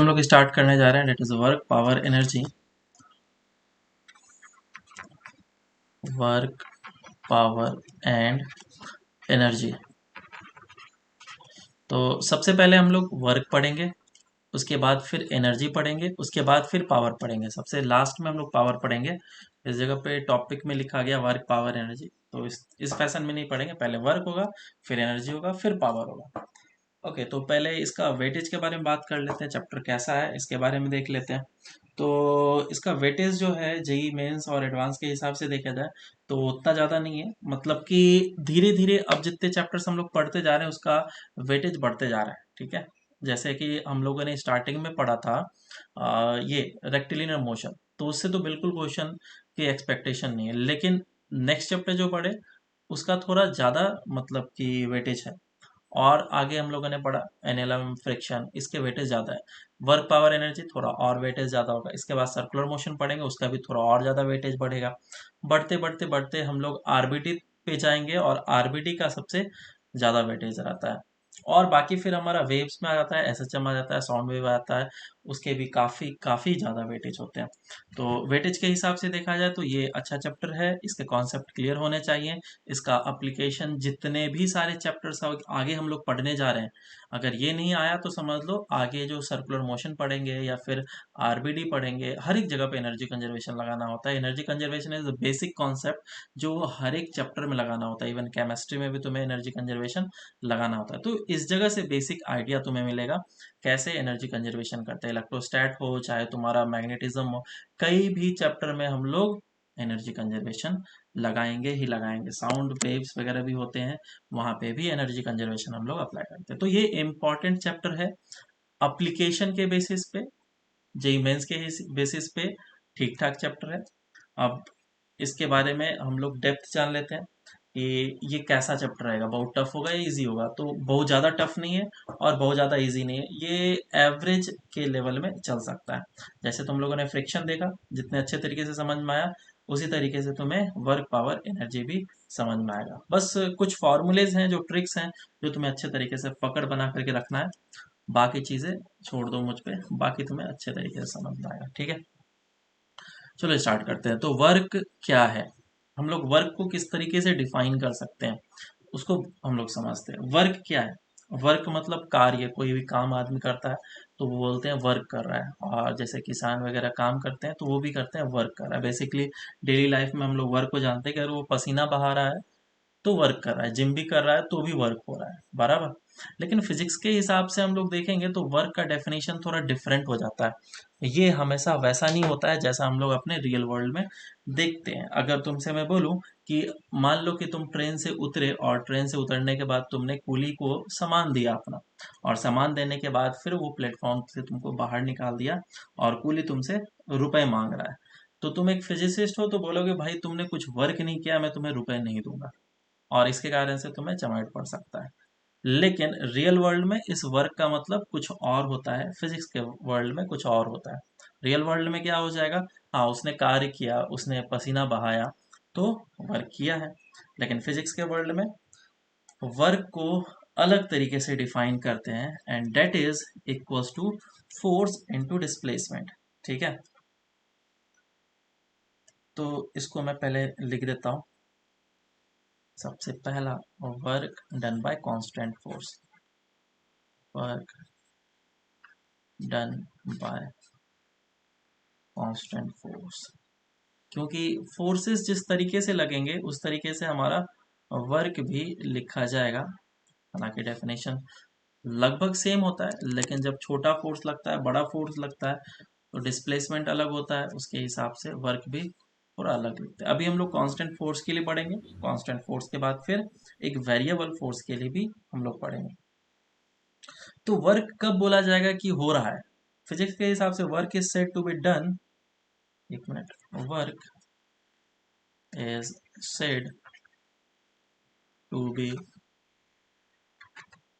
लोग स्टार्ट करने जा रहे हैं, that is work power energy. Work power and energy. तो सबसे पहले हम लोग वर्क पढ़ेंगे, उसके बाद फिर एनर्जी पढ़ेंगे, उसके बाद फिर पावर पढ़ेंगे, सबसे लास्ट में हम लोग पावर पढ़ेंगे। इस जगह पे टॉपिक में लिखा गया वर्क पावर एनर्जी, तो इस फैशन में नहीं पढ़ेंगे, पहले वर्क होगा, फिर एनर्जी होगा, फिर पावर होगा। ओके, तो पहले इसका वेटेज के बारे में बात कर लेते हैं, चैप्टर कैसा है इसके बारे में देख लेते हैं। तो इसका वेटेज जो है जेई मेंस और एडवांस के हिसाब से देखा जाए तो उतना ज़्यादा नहीं है, मतलब कि धीरे धीरे अब जितने चैप्टर्स हम लोग पढ़ते जा रहे हैं उसका वेटेज बढ़ते जा रहा है, ठीक है। जैसे कि हम लोगों ने स्टार्टिंग में पढ़ा था ये रेक्टिलिनियर मोशन, तो उससे तो बिल्कुल क्वेश्चन की एक्सपेक्टेशन नहीं है, लेकिन नेक्स्ट चैप्टर जो पढ़े उसका थोड़ा ज़्यादा मतलब कि वेटेज है। और आगे हम लोगों ने पढ़ा एनएलएम फ्रिक्शन, इसके वेटेज ज़्यादा है। वर्क पावर एनर्जी थोड़ा और वेटेज ज़्यादा होगा। इसके बाद सर्कुलर मोशन पढ़ेंगे, उसका भी थोड़ा और ज़्यादा वेटेज बढ़ेगा। बढ़ते बढ़ते बढ़ते हम लोग आरबीटी पे जाएंगे, और आरबीटी का सबसे ज़्यादा वेटेज रहता है। और बाकी फिर हमारा वेव्स में आ जाता है, एसएचएम आ जाता है, साउंड वेव आ जाता है, उसके भी काफ़ी काफ़ी ज़्यादा वेटेज होते हैं। तो वेटेज के हिसाब से देखा जाए तो ये अच्छा चैप्टर है, इसके कॉन्सेप्ट क्लियर होने चाहिए। इसका अप्लीकेशन जितने भी सारे चैप्टर्स आगे हम लोग पढ़ने जा रहे हैं, अगर ये नहीं आया तो समझ लो आगे जो सर्कुलर मोशन पढ़ेंगे या फिर आरबीडी पढ़ेंगे, हर एक जगह पे एनर्जी कंजर्वेशन लगाना होता है। Energy conservation is basic concept जो हर एक चैप्टर में लगाना होता है, इवन केमिस्ट्री में भी तुम्हें एनर्जी कंजर्वेशन लगाना होता है। तो इस जगह से बेसिक आइडिया तुम्हें मिलेगा कैसे एनर्जी कंजर्वेशन करते हैं। इलेक्ट्रोस्टैट हो चाहे तुम्हारा मैग्नेटिज्म हो, कई भी चैप्टर में हम लोग एनर्जी कंजर्वेशन लगाएंगे ही लगाएंगे। साउंड वेव्स वगैरह भी होते हैं, वहां पे भी एनर्जी कंजर्वेशन हम लोग अप्लाई करते हैं। तो ये इम्पॉर्टेंट चैप्टर है, अप्लीकेशन के बेसिस पे, जेई मेंस के बेसिस पे ठीक ठाक चैप्टर है। अब इसके बारे में हम लोग डेप्थ जान लेते हैं कि ये कैसा चैप्टर रहेगा, बहुत टफ होगा या इजी होगा। तो बहुत ज़्यादा टफ नहीं है और बहुत ज़्यादा इजी नहीं है, ये एवरेज के लेवल में चल सकता है। जैसे तुम लोगों ने फ्रिक्शन देखा, जितने अच्छे तरीके से समझ में आया, उसी तरीके से तुम्हें वर्क पावर एनर्जी भी समझ में आएगा। बस कुछ फॉर्मूलेज हैं, जो ट्रिक्स हैं, जो तुम्हें अच्छे तरीके से पकड़ बना करके रखना है। बाकी चीज़ें छोड़ दो मुझ पे, बाकी तुम्हें अच्छे तरीके से समझ में आएगा, ठीक है। चलो स्टार्ट करते हैं। तो वर्क क्या है, हम लोग वर्क को किस तरीके से डिफाइन कर सकते हैं उसको हम लोग समझते हैं। वर्क क्या है, वर्क मतलब कार्य, कोई भी काम आदमी करता है तो वो बोलते हैं वर्क कर रहा है। और जैसे किसान वगैरह काम करते हैं तो वो भी करते हैं वर्क कर रहा है। बेसिकली डेली लाइफ में हम लोग वर्क को जानते हैं कि अगर वो पसीना बहा रहा है तो वर्क कर रहा है, जिम भी कर रहा है तो भी वर्क हो रहा है, बराबर। लेकिन फिजिक्स के हिसाब से हम लोग देखेंगे तो वर्क का डेफिनेशन थोड़ा डिफरेंट हो जाता है। ये हमेशा वैसा नहीं होता है जैसा हम लोग अपने रियल वर्ल्ड में देखते हैं। अगर तुमसे मैं बोलूं कि मान लो कि तुम ट्रेन से उतरे, और ट्रेन से उतरने के बाद तुमने कूली को सामान दिया अपना, और सामान देने के बाद फिर वो प्लेटफॉर्म से तुमको बाहर निकाल दिया, और कूली तुमसे रुपए मांग रहा है। तो तुम एक फिजिसिस्ट हो तो बोलोगे भाई तुमने कुछ वर्क नहीं किया, मैं तुम्हें रुपए नहीं दूंगा, और इसके कारण से तुम्हें चमाट पड़ सकता है। लेकिन रियल वर्ल्ड में इस वर्क का मतलब कुछ और होता है, फिजिक्स के वर्ल्ड में कुछ और होता है। रियल वर्ल्ड में क्या हो जाएगा, हाँ उसने कार्य किया, उसने पसीना बहाया तो वर्क किया है। लेकिन फिजिक्स के वर्ल्ड में वर्क को अलग तरीके से डिफाइन करते हैं, and that is equals to force into displacement, ठीक है। तो इसको मैं पहले लिख देता हूँ। सबसे पहला, work done bye constant force, work done bye constant force. क्योंकि फोर्सेस जिस तरीके से लगेंगे उस तरीके से हमारा वर्क भी लिखा जाएगा। हालांकि डेफिनेशन लगभग सेम होता है, लेकिन जब छोटा फोर्स लगता है, बड़ा फोर्स लगता है, तो डिस्प्लेसमेंट अलग होता है, उसके हिसाब से वर्क भी थोड़ा अलग लिखते हैं। अभी हम लोग कांस्टेंट फोर्स के लिए पढ़ेंगे, कांस्टेंट फोर्स के बाद फिर एक वेरिएबल फोर्स के लिए भी हम लोग पढ़ेंगे। तो वर्क कब बोला जाएगा कि हो रहा है, फिजिक्स के हिसाब से work is said to be done, एक minute, work is said to be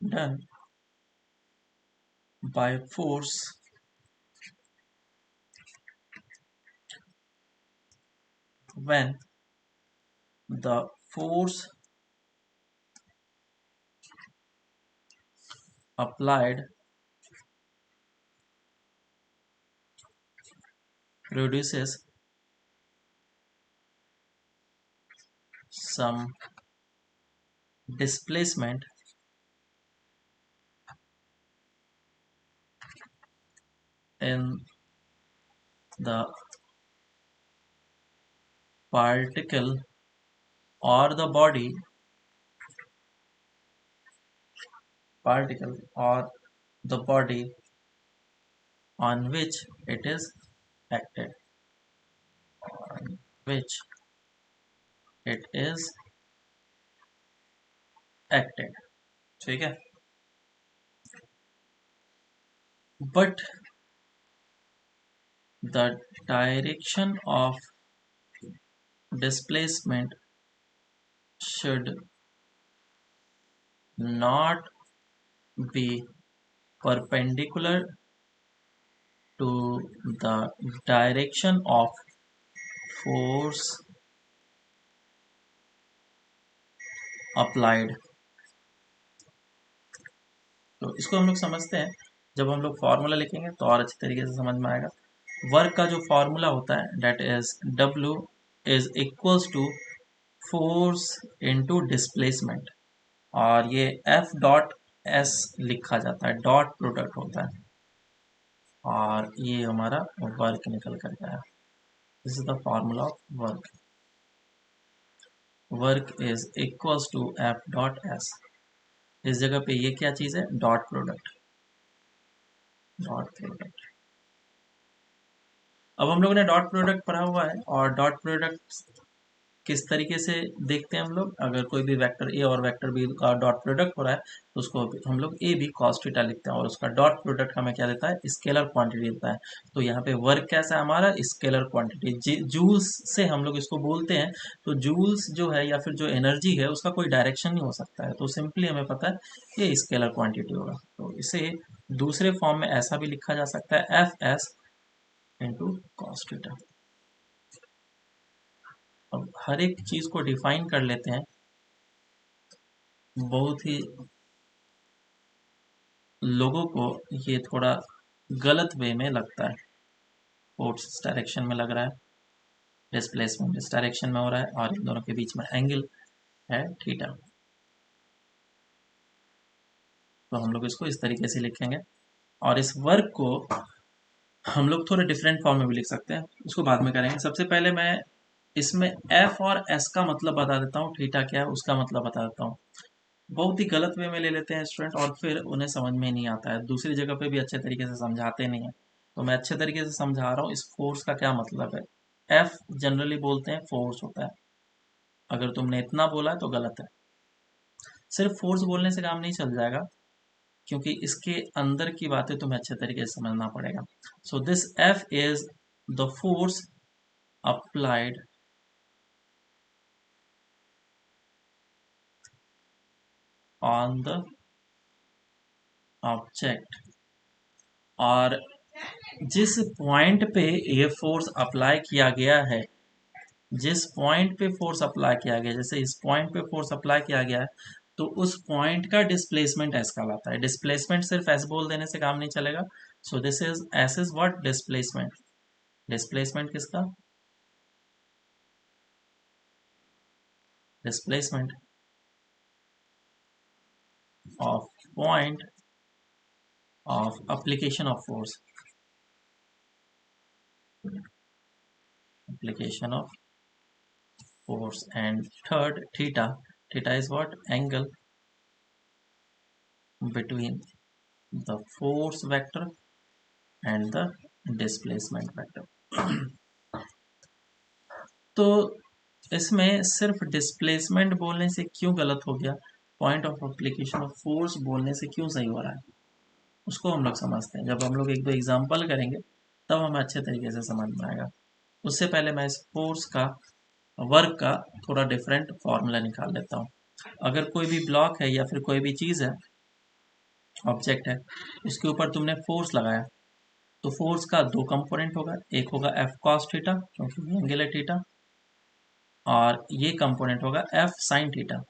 done by force when the force applied produces some displacement in the particle or the body particle or the body on which it is acted on which it is acted ठीक है but the direction of displacement should not be perpendicular to the direction of force applied तो इसको हम लोग समझते हैं जब हम लोग फॉर्मूला लिखेंगे तो और अच्छे तरीके से समझ में आएगा वर्क का जो फॉर्मूला होता है that is W is equals to force into displacement और ये F डॉट S लिखा जाता है डॉट प्रोडक्ट होता है और ये हमारा वर्क निकल कर गया this is the formula of work is equals to F dot S इस जगह पे ये क्या चीज़ है डॉट प्रोडक्ट अब हम लोगों ने डॉट प्रोडक्ट पढ़ा हुआ है और डॉट प्रोडक्ट किस तरीके से देखते हैं हम लोग अगर कोई भी वेक्टर ए और वेक्टर बी का डॉट प्रोडक्ट हो रहा है तो उसको हम लोग ए बी कॉस थीटा लिखते हैं और उसका डॉट प्रोडक्ट हमें क्या देता है स्केलर क्वांटिटी देता है तो यहाँ पे वर्क कैसा है हमारा स्केलर क्वांटिटी जूल्स से हम लोग इसको बोलते हैं तो जूल्स जो है या फिर जो एनर्जी है उसका कोई डायरेक्शन नहीं हो सकता है तो सिंपली हमें पता है ये स्केलर क्वांटिटी होगा तो इसे दूसरे फॉर्म में ऐसा भी लिखा जा सकता है F S into cos theta अब हर एक चीज को डिफाइन कर लेते हैं बहुत ही लोगों को ये थोड़ा गलत वे में लगता है फोर्स इस डायरेक्शन में लग रहा है डिस्प्लेसमेंट इस डायरेक्शन में हो रहा है और इन दोनों के बीच में एंगल है थीटा तो हम लोग इसको इस तरीके से लिखेंगे और इस वर्क को हम लोग थोड़े डिफरेंट फॉर्म में भी लिख सकते हैं उसको बाद में करेंगे सबसे पहले मैं इसमें एफ और एस का मतलब बता देता हूँ थीटा क्या है उसका मतलब बता देता हूँ बहुत ही गलत वे में ले लेते हैं स्टूडेंट और फिर उन्हें समझ में नहीं आता है दूसरी जगह पे भी अच्छे तरीके से समझाते नहीं है तो मैं अच्छे तरीके से समझा रहा हूँ इस फोर्स का क्या मतलब है एफ जनरली बोलते हैं फोर्स होता है अगर तुमने इतना बोला है तो गलत है सिर्फ फोर्स बोलने से काम नहीं चल जाएगा क्योंकि इसके अंदर की बातें तुम्हें अच्छे तरीके से समझना पड़ेगा so this F is the force applied on the object और जिस पॉइंट पे ये फोर्स अप्लाई किया गया है जिस पॉइंट पे फोर्स अप्लाई किया गया जैसे इस पॉइंट पे फोर्स अप्लाई किया गया है तो उस पॉइंट का डिस्प्लेसमेंट एस कहलाता है डिस्प्लेसमेंट सिर्फ एस बोल देने से काम नहीं चलेगा so this is S is what displacement displacement किसका displacement of point of application of force application of force and third theta is what angle between the force vector and the displacement vector तो इसमें सिर्फ displacement बोलने से क्यों गलत हो गया point of application of force बोलने से क्यों सही हो रहा है उसको हम लोग समझते हैं जब हम लोग एक दो एग्जांपल करेंगे तब हमें अच्छे तरीके से समझ में आएगा उससे पहले मैं इस फोर्स का वर्क का थोड़ा डिफरेंट फॉर्मूला निकाल लेता हूँ अगर कोई भी ब्लॉक है या फिर कोई भी चीज़ है ऑब्जेक्ट है उसके ऊपर तुमने फोर्स लगाया तो फोर्स का दो कंपोनेंट होगा एक होगा एफ कॉस थीटा क्योंकि एंगल है थीटा और ये कंपोनेंट होगा एफ साइन थीटा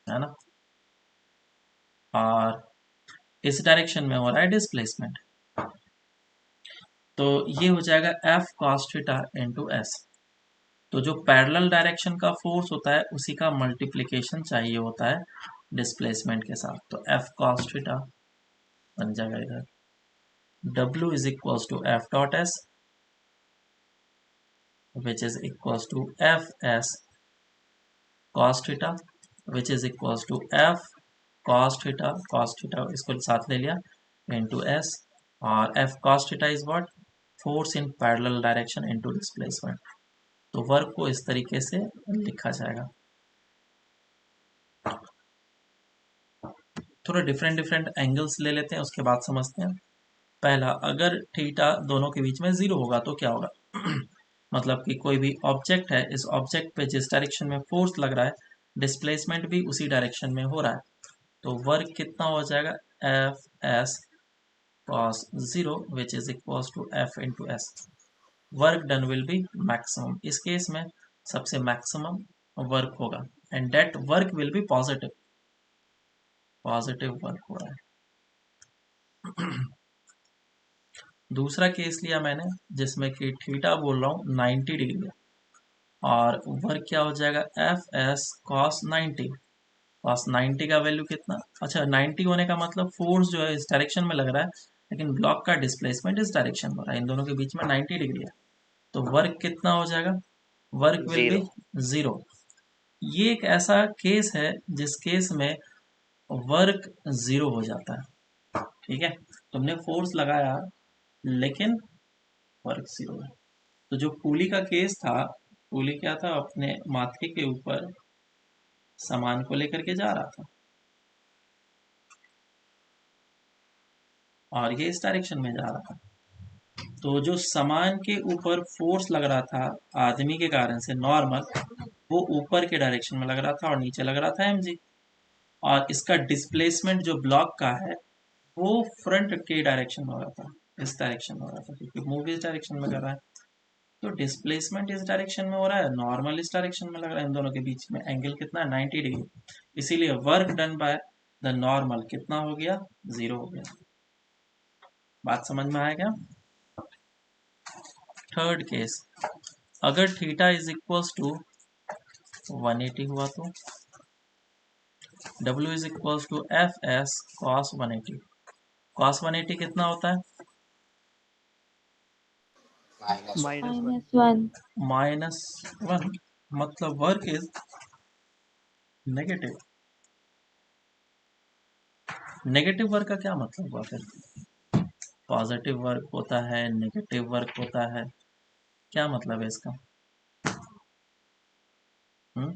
है ना और इस डायरेक्शन में हो रहा है डिस्प्लेसमेंट तो ये हो जाएगा F cos theta into S. तो जो पैरेलल डायरेक्शन का फोर्स होता है उसी का मल्टीप्लिकेशन चाहिए होता है डिस्प्लेसमेंट के साथ। तो एफ कॉस थीटा बन जाएगा इधर W is equals to F dot S, which is equals to Fs cos theta, which is equals to F cos theta इसको साथ ले लिया into S, और F cos theta is what? Force in parallel direction into displacement। तो work को इस तरीके से लिखा जाएगा। थोड़ा डिफरेंट डिफरेंट एंगल्स ले लेते हैं, उसके बाद समझते हैं। पहला, अगर थीटा दोनों के बीच में जीरो होगा तो क्या होगा? मतलब कि कोई भी ऑब्जेक्ट है, इस ऑब्जेक्ट पे जिस डायरेक्शन में फोर्स लग रहा है डिस्प्लेसमेंट भी उसी डायरेक्शन में हो रहा है, तो वर्क कितना हो जाएगा? F S cos zero which is equals to F into S. Work done will be maximum. इस केस में सबसे मैक्सिमम वर्क होगा and that work will be positive. Positive work हो रहा है। दूसरा केस लिया मैंने जिसमें कि थीटा बोल रहा हूँ 90 डिग्री है, और वर्क क्या हो जाएगा? F S cos 90। कॉस 90 का वैल्यू कितना? अच्छा, 90 होने का मतलब फोर्स जो है इस डायरेक्शन में लग रहा है, लेकिन ब्लॉक का डिस्प्लेसमेंट इस डायरेक्शन में हो रहा है। इन दोनों के बीच में 90 डिग्री है, तो वर्क कितना हो जाएगा? Work will B zero. Zero. ये एक ऐसा केस है जिस केस में वर्क जीरो हो जाता है। ठीक है, तुमने फोर्स लगाया लेकिन वर्क जीरो है। तो जो पुली का केस था, पुली क्या था? अपने माथे के ऊपर सामान को लेकर के जा रहा था और ये इस डायरेक्शन में जा रहा था। तो जो सामान के ऊपर फोर्स लग रहा था आदमी के कारण से नॉर्मल, वो ऊपर के डायरेक्शन में लग रहा था और नीचे लग रहा था mg। और इसका डिस्प्लेसमेंट जो ब्लॉक का है वो फ्रंट के डायरेक्शन में हो रहा था, इस डायरेक्शन में हो रहा था, क्योंकि मूव इस डायरेक्शन में कर रहा है। तो डिस्प्लेसमेंट इस डायरेक्शन में हो रहा है, नॉर्मल इस डायरेक्शन में लग रहा है। इन दोनों के बीच में एंगल कितना है? 90 डिग्री। इसीलिए work done by the normal कितना हो गया? जीरो हो गया। बात समझ में आया क्या? थर्ड केस, अगर थीटा इज इक्वल्स टू 180 हुआ तो W is equals to F S cos 180। Cos 180 कितना होता है? -1। -1। -1। मतलब work is negative. Negative work का क्या मतलब हुआ फिर? पॉजिटिव वर्क होता है, नेगेटिव वर्क होता है, क्या मतलब है इसका? हम्म?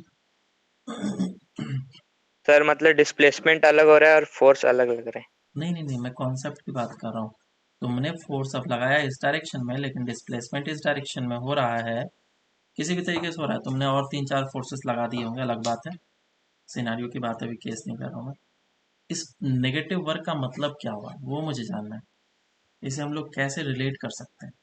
सर मतलब डिस्प्लेसमेंट अलग हो रहा है और फोर्स अलग लग रहा है। नहीं नहीं नहीं, मैं कॉन्सेप्ट की बात कर रहा हूँ। तुमने फोर्स अब लगाया इस डायरेक्शन में, लेकिन डिस्प्लेसमेंट इस डायरेक्शन में हो रहा है, किसी भी तरीके से हो रहा है। तुमने और 3-4 फोर्सेस लगा दिए होंगे, अलग बात है, सिनारियो की बात अभी केस नहीं कर रहा हूँ मैं। इस नेगेटिव वर्क का मतलब क्या हुआ वो मुझे जानना है। इसे हम लोग कैसे रिलेट कर सकते हैं,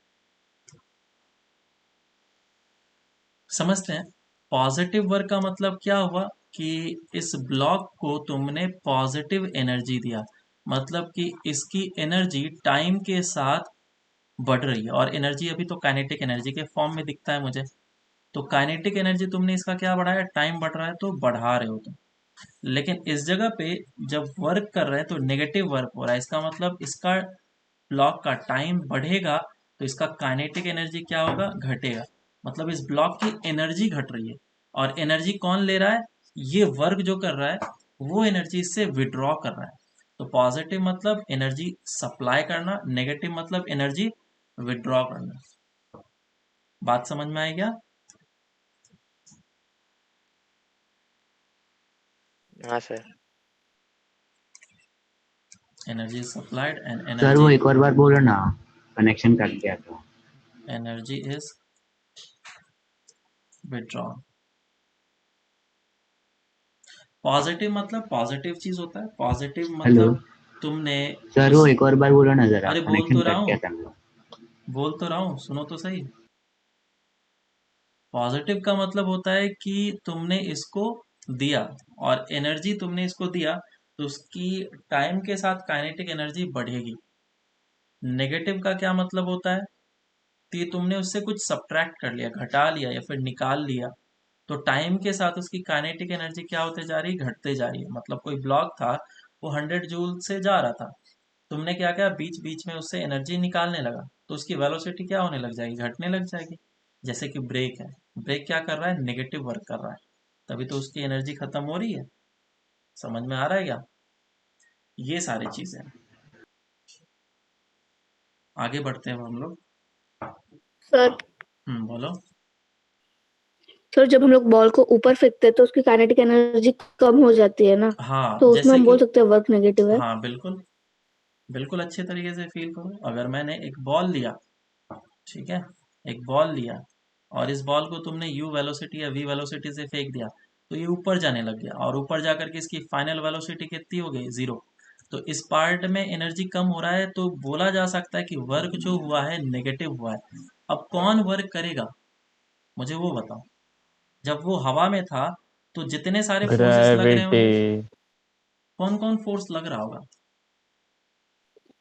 समझते हैं। पॉजिटिव वर्क का मतलब क्या हुआ कि इस ब्लॉक को तुमने पॉजिटिव एनर्जी दिया, मतलब कि इसकी एनर्जी टाइम के साथ बढ़ रही है। और एनर्जी अभी तो काइनेटिक एनर्जी के फॉर्म में दिखता है मुझे, तो काइनेटिक एनर्जी तुमने इसका क्या बढ़ाया? टाइम बढ़ रहा है तो बढ़ा रहे हो तुम। लेकिन इस जगह पे जब वर्क कर रहे हैं तो नेगेटिव वर्क हो रहा है, इसका मतलब इसका ब्लॉक का टाइम बढ़ेगा तो इसका काइनेटिक एनर्जी क्या होगा? घटेगा। मतलब इस ब्लॉक की एनर्जी घट रही है, और एनर्जी कौन ले रहा है? ये वर्क जो कर रहा है वो एनर्जी इससे विड्रॉ कर रहा है। तो पॉजिटिव मतलब एनर्जी सप्लाई करना, नेगेटिव मतलब एनर्जी विड्रॉ करना। बात समझ में आई क्या? हाँ sir. Energy supplied and sir वो एनर्जी, एक और बार बोलो ना, कनेक्शन कट गया था। Energy is withdrawn. पॉजिटिव मतलब पॉजिटिव चीज होता है। पॉजिटिव हेलो मतलब तुमने सर, वो उस, एक और बार बोलो ना जरा, अरे बोल कनेक्शन तो रहा कट गया हूँ, था मेरा। बोल तो रहा हूँ, सुनो तो सही। पॉजिटिव का मतलब होता है कि तुमने इसको दिया और एनर्जी तुमने इसको दिया, तो उसकी टाइम के साथ काइनेटिक एनर्जी बढ़ेगी। नेगेटिव का क्या मतलब होता है? तो ये तुमने उससे कुछ सब्ट्रैक्ट कर लिया, घटा लिया या फिर निकाल लिया, तो टाइम के साथ उसकी काइनेटिक एनर्जी क्या होते जा रही है, घटते जा रही है। मतलब कोई ब्लॉक था, वो 100 जूल से जा रहा था, तुमने क्या किया, बीच बीच में उससे एनर्जी निकालने लगा, तो उसकी वेलोसिटी क्या होने लग जाएगी, घटने लग जाएगी। जैसे कि ब्रेक है, ब्रेक क्या कर रहा है, नेगेटिव वर्क कर रहा है, तभी तो उसकी एनर्जी खत्म हो रही है। समझ में आ रहा है क्या? ये सारी चीजें हैं। आगे बढ़ते हैं हम लोग। सर बोलो। सर जब हम लोग बॉल को ऊपर फेंकते हैं तो उसकी काइनेटिक एनर्जी कम हो जाती है ना, हाँ, तो उसमें जैसे हम कि बोल सकते हैं वर्क नेगेटिव है। हाँ, बिल्कुल बिल्कुल अच्छे तरीके से फील करो। अगर मैंने एक बॉल लिया, ठीक है, एक बॉल लिया, और इस बॉल को तुमने u वेलोसिटी या v वेलोसिटी से फेंक दिया, तो ये ऊपर जाने लग गया, और ऊपर जाकर के इसकी फाइनल वेलोसिटी कितनी हो गई, 0। तो इस पार्ट में एनर्जी कम हो रहा है, तो बोला जा सकता है कि वर्क जो हुआ है नेगेटिव हुआ है। अब कौन वर्क करेगा, मुझे वो बताओ। जब वो हवा में था, तो जितने सारे फोर्सेस लग रहे होंगे, ग्रेविटी कौन कौन फोर्स लग रहा होगा?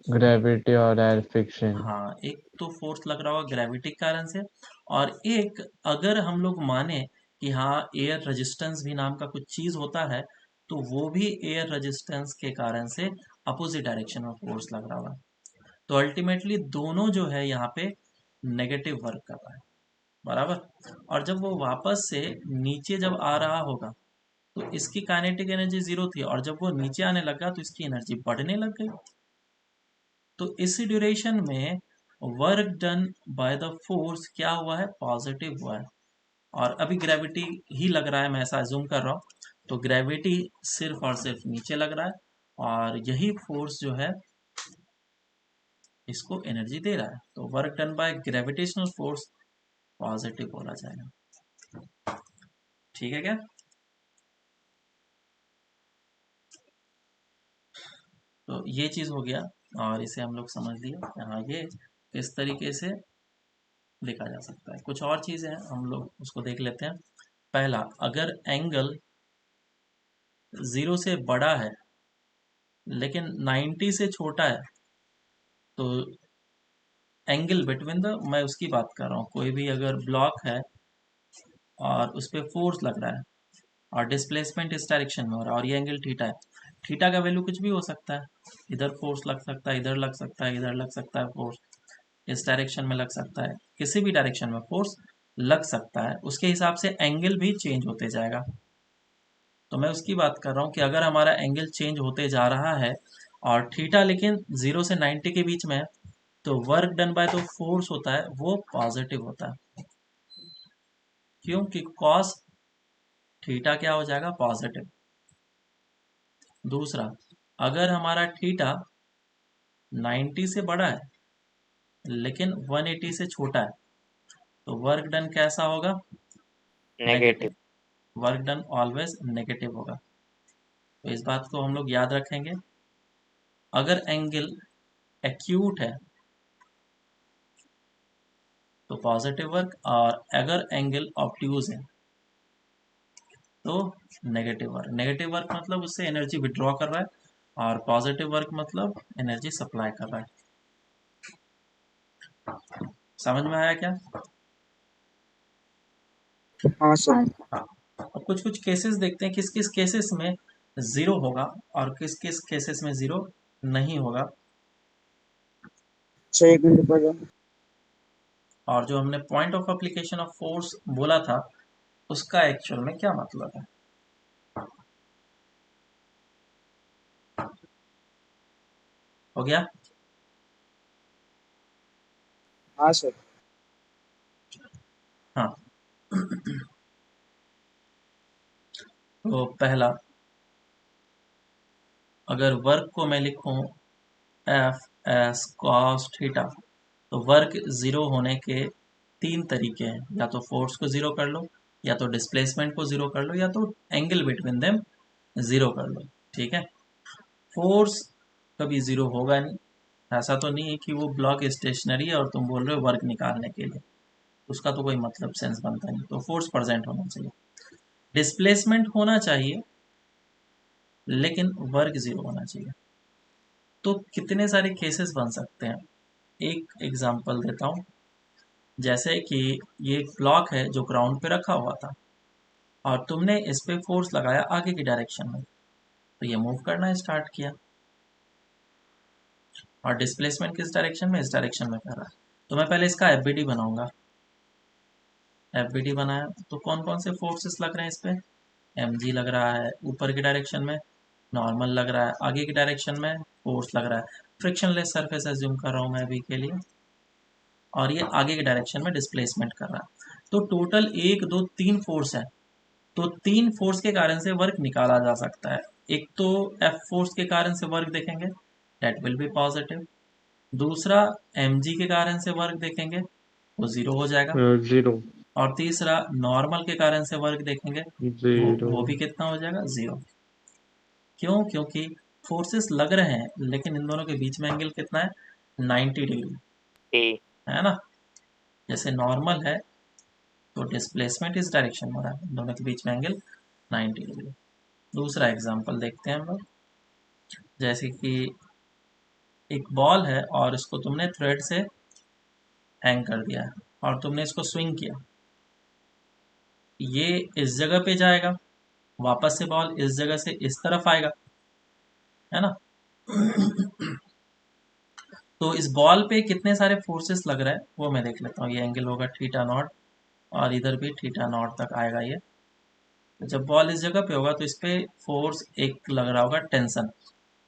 ग्रेविटी और एयर फ्रिक्शन। हाँ, एक तो फोर्स लग रहा होगा ग्रेविटी के कारण से, और एक, अगर हम लोग माने कि हाँ एयर रेजिस्टेंस भी नाम का कुछ चीज होता है, तो वो भी एयर रेजिस्टेंस के कारण से अपोजिट डायरेक्शन में फोर्स लग रहा होगा। तो अल्टीमेटली दोनों जो है यहाँ पे नेगेटिव वर्क कर रहा है, बराबर। और जब वो वापस से नीचे जब आ रहा होगा, तो इसकी काइनेटिक एनर्जी 0 थी, और जब वो नीचे आने लगा तो इसकी एनर्जी बढ़ने लग गई। तो इस ड्यूरेशन में work done by the force क्या हुआ है, पॉजिटिव हुआ है। और अभी ग्रेविटी ही लग रहा है, मैं ऐसा अज्यूम कर रहा हूँ, तो ग्रेविटी सिर्फ और सिर्फ नीचे लग रहा है, और यही फोर्स जो है इसको एनर्जी दे रहा है। तो work done by gravitational force positive बोला जाएगा। ठीक है क्या? तो ये चीज हो गया, और इसे हम लोग समझ लिया। यहाँ ये किस तरीके से लिखा जा सकता है। कुछ और चीजें हैं, हम लोग उसको देख लेते हैं। पहला, अगर एंगल 0 से बड़ा है लेकिन 90 से छोटा है, तो एंगल बिटवीन द, मैं उसकी बात कर रहा हूँ, कोई भी अगर ब्लॉक है और उस पर फोर्स लग रहा है, और डिस्प्लेसमेंट इस डायरेक्शन में हो रहा है, और ये एंगल थीटा है। थीटा का वैल्यू कुछ भी हो सकता है, इधर फोर्स लग सकता है, इधर लग सकता है, इधर लग सकता है फोर्स, इस डायरेक्शन में लग सकता है, किसी भी डायरेक्शन में फोर्स लग सकता है, उसके हिसाब से एंगल भी चेंज होते जाएगा। तो मैं उसकी बात कर रहा हूँ कि अगर हमारा एंगल चेंज होते जा रहा है, और थीटा लेकिन 0 से 90 के बीच में है, तो वर्क डन बाय जो फोर्स होता है वो पॉजिटिव होता है। क्योंकि कॉस थीटा क्या हो जाएगा, पॉजिटिव। दूसरा, अगर हमारा थीटा 90 से बड़ा है लेकिन 180 से छोटा है, तो वर्क डन कैसा होगा, negative. Negative. Work done always negative होगा। तो इस बात को हम लोग याद रखेंगे। अगर एंगल एक्यूट है तो पॉजिटिव वर्क, और अगर एंगल ऑब्ट्यूज है तो नेगेटिव वर्क। नेगेटिव वर्क मतलब उससे एनर्जी विड्रॉ कर रहा है, और पॉजिटिव वर्क मतलब एनर्जी सप्लाई कर रहा है। समझ में आया क्या? हाँ सर। हाँ। अब कुछ कुछ केसेस देखते हैं, किस किस केसेस में जीरो होगा और किस किस केसेस में जीरो नहीं होगा। अच्छा, एक मिनट रुको जरा। और जो हमने point of application of force बोला था, उसका एक्चुअल में क्या मतलब है। हो गया? हाँ सर। हाँ। तो पहला, अगर वर्क को मैं लिखूं एफ एस कॉस थीटा, तो वर्क जीरो होने के तीन तरीके हैं, या तो फोर्स को जीरो कर लो, या तो डिस्प्लेसमेंट को जीरो कर लो, या तो एंगल बिटवीन देम जीरो कर लो। ठीक है, फोर्स कभी जीरो होगा नहीं। ऐसा तो नहीं है कि वो ब्लॉक स्टेशनरी है और तुम बोल रहे हो वर्क निकालने के लिए, उसका तो कोई मतलब सेंस बनता नहीं। तो फोर्स प्रेजेंट होना चाहिए, डिस्प्लेसमेंट होना चाहिए, लेकिन वर्क जीरो होना चाहिए। तो कितने सारे केसेस बन सकते हैं, एक एग्जांपल देता हूँ। जैसे कि ये एक ब्लॉक है जो ग्राउंड पे रखा हुआ था और तुमने इस पे फोर्स लगाया आगे की डायरेक्शन में, तो ये मूव करना स्टार्ट किया। और डिस्प्लेसमेंट किस डायरेक्शन में? इस डायरेक्शन में कर रहा है। तो मैं पहले इसका एफबीडी बनाऊंगा। एफबीडी बनाया तो कौन कौन से फोर्सेस लग रहे हैं इस पे? mg लग रहा है ऊपर की डायरेक्शन में, नॉर्मल लग रहा है आगे की डायरेक्शन में, फोर्स लग रहा है फ्रिक्शनलेस सरफेस एज्यूम कर रहा हूँ मैं अभी के लिए, और ये आगे की डायरेक्शन में डिस्प्लेसमेंट कर रहा है। तो टोटल 1 2 3 फोर्स है। तो 3 फोर्स के कारण से वर्क निकाला जा सकता है। एक तो एफ फोर्स के कारण से वर्क देखेंगे, दैट विल बी पॉजिटिव। दूसरा mg के कारण से वर्क देखेंगे, वो 0 हो जाएगा। 0 और तीसरा नॉर्मल के कारण से वर्क देखेंगे, वो 0 भी कितना हो जाएगा? 0। क्यों? क्योंकि फोर्सेस लग रहे हैं लेकिन इन दोनों के बीच में एंगल कितना है? 90 डिग्री, ए है ना। जैसे नॉर्मल है तो डिस्प्लेसमेंट इस डायरेक्शन में हो रहा है, इन दोनों के बीच में एंगल 90 डिग्री। दूसरा एग्जांपल देखते हैं हम लोग। जैसे कि एक बॉल है और इसको तुमने थ्रेड से हैंग कर दिया है और तुमने इसको स्विंग किया, ये इस जगह पे जाएगा, वापस से बॉल इस जगह से इस तरफ आएगा, है ना। तो इस बॉल पे कितने सारे फोर्सेस लग रहा है वो मैं देख लेता हूँ। ये एंगल होगा थीटा नॉट और इधर भी थीटा नॉट तक आएगा ये। तो जब बॉल इस जगह पे होगा तो इस पे फोर्स एक लग रहा होगा टेंशन,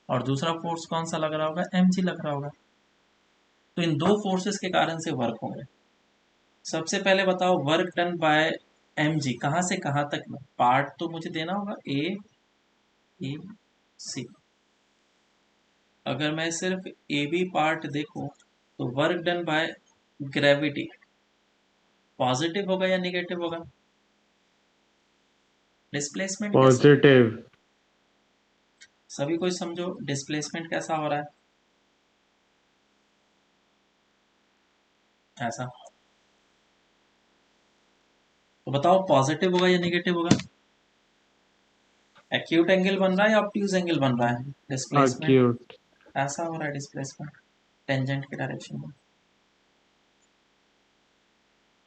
और दूसरा फोर्स कौन सा लग रहा होगा? mg लग रहा होगा। तो इन दो फोर्सेस के कारण से वर्क होंगे। सबसे पहले बताओ वर्क डन बाय mg कहाँ से कहाँ तक में? पार्ट तो मुझे देना होगा ए बी सी। अगर मैं सिर्फ ए बी पार्ट देखूं तो work done by gravity positive होगा या निगेटिव होगा? डिस्प्लेसमेंट कैसे? पॉजिटिव सभी कोई समझो डिस्प्लेसमेंट कैसा हो रहा है? ऐसा। तो बताओ पॉजिटिव होगा या निगेटिव होगा? एक्यूट एंगल बन रहा है या ऑब्ट्यूज एंगल बन रहा है? डिस्प्लेसमेंट acute ऐसा हो रहा है, डिस्प्लेसमेंट टेंजेंट की डायरेक्शन में।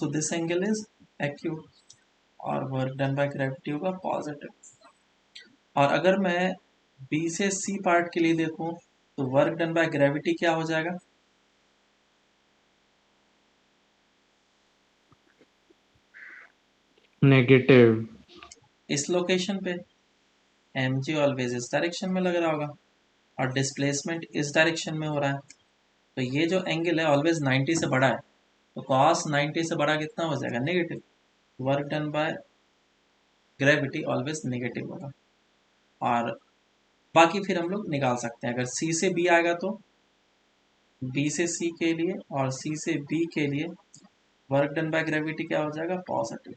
तो दिस एंगल इज एक्यूट और वर्क डन बाय ग्रेविटी होगा पॉजिटिव। और अगर मैं बी से सी पार्ट के लिए देखूं तो वर्क डन बाय ग्रेविटी क्या हो जाएगा? नेगेटिव इस लोकेशन पे mg ऑलवेज इस डायरेक्शन में लग रहा होगा और डिस्प्लेसमेंट इस डायरेक्शन में हो रहा है। तो ये जो एंगल है ऑलवेज 90 से बड़ा है, तो cos 90 से बड़ा कितना हो जाएगा? Negative. Work done by gravity always negative होगा। और बाकी फिर हम लोग निकाल सकते हैं। अगर सी से बी आएगा तो बी से सी के लिए और सी से बी के लिए वर्क डन बाय ग्रेविटी क्या हो जाएगा? पॉजिटिव।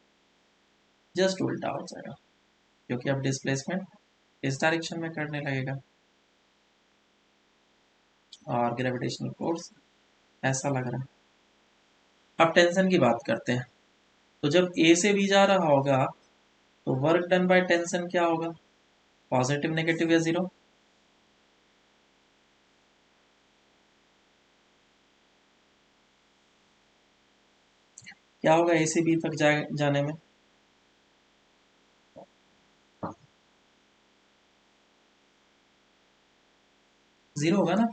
जस्ट उल्टा हो जाएगा क्योंकि अब डिस्प्लेसमेंट इस डायरेक्शन में करने लगेगा और ग्रेविटेशनल फोर्स ऐसा लग रहा है। अब टेंशन की बात करते हैं। तो जब ए से बी जा रहा होगा तो वर्क डन बाय टेंशन क्या होगा? पॉजिटिव, नेगेटिव या जीरो? क्या होगा ए से बी तक जाने में? जीरो होगा ना।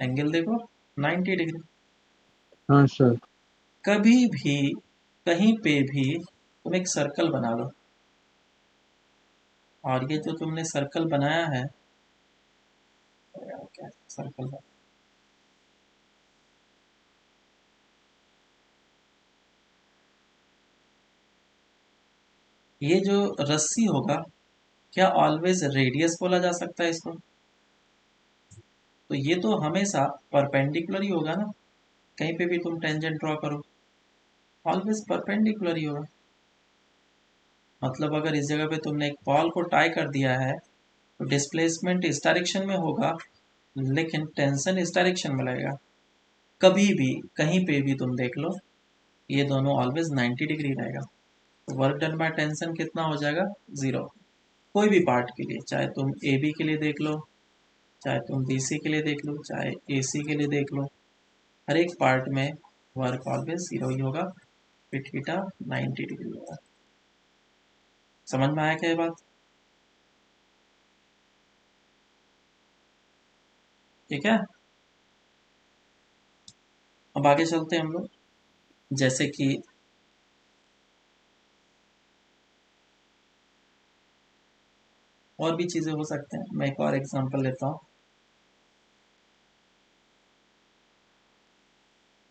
एंगल देखो 90 डिग्री। हाँ सर कभी भी कहीं पे भी तुम एक सर्कल बना लो और ये जो तुमने सर्कल बनाया है, क्या सर्कल है? ये जो रस्सी होगा क्या ऑलवेज रेडियस बोला जा सकता है इसको? तो ये तो हमेशा परपेंडिकुलर ही होगा ना। कहीं पे भी तुम टेंजेंट ड्रॉ करो ऑलवेज परपेंडिकुलर ही होगा। मतलब अगर इस जगह पे तुमने एक बॉल को टाई कर दिया है तो डिस्प्लेसमेंट इस डायरेक्शन में होगा लेकिन टेंशन इस डायरेक्शन में लगेगा। कभी भी कहीं पे भी तुम देख लो ये दोनों ऑलवेज 90 डिग्री रहेगा। तो वर्क डन बाय टेंशन कितना हो जाएगा? जीरो। कोई भी पार्ट के लिए, चाहे तुम ए बी के लिए देख लो, चाहे तुम बी सी के लिए देख लो, चाहे ए सी के लिए देख लो, हर एक पार्ट में वर्क ऑलवेज 0 ही होगा, फिर थीटा 90 डिग्री होगा। समझ में आया क्या ये बात? ठीक है, अब आगे चलते हैं हम लोग। जैसे कि और भी चीजें हो सकते हैं, मैं एक और एग्जांपल लेता हूँ।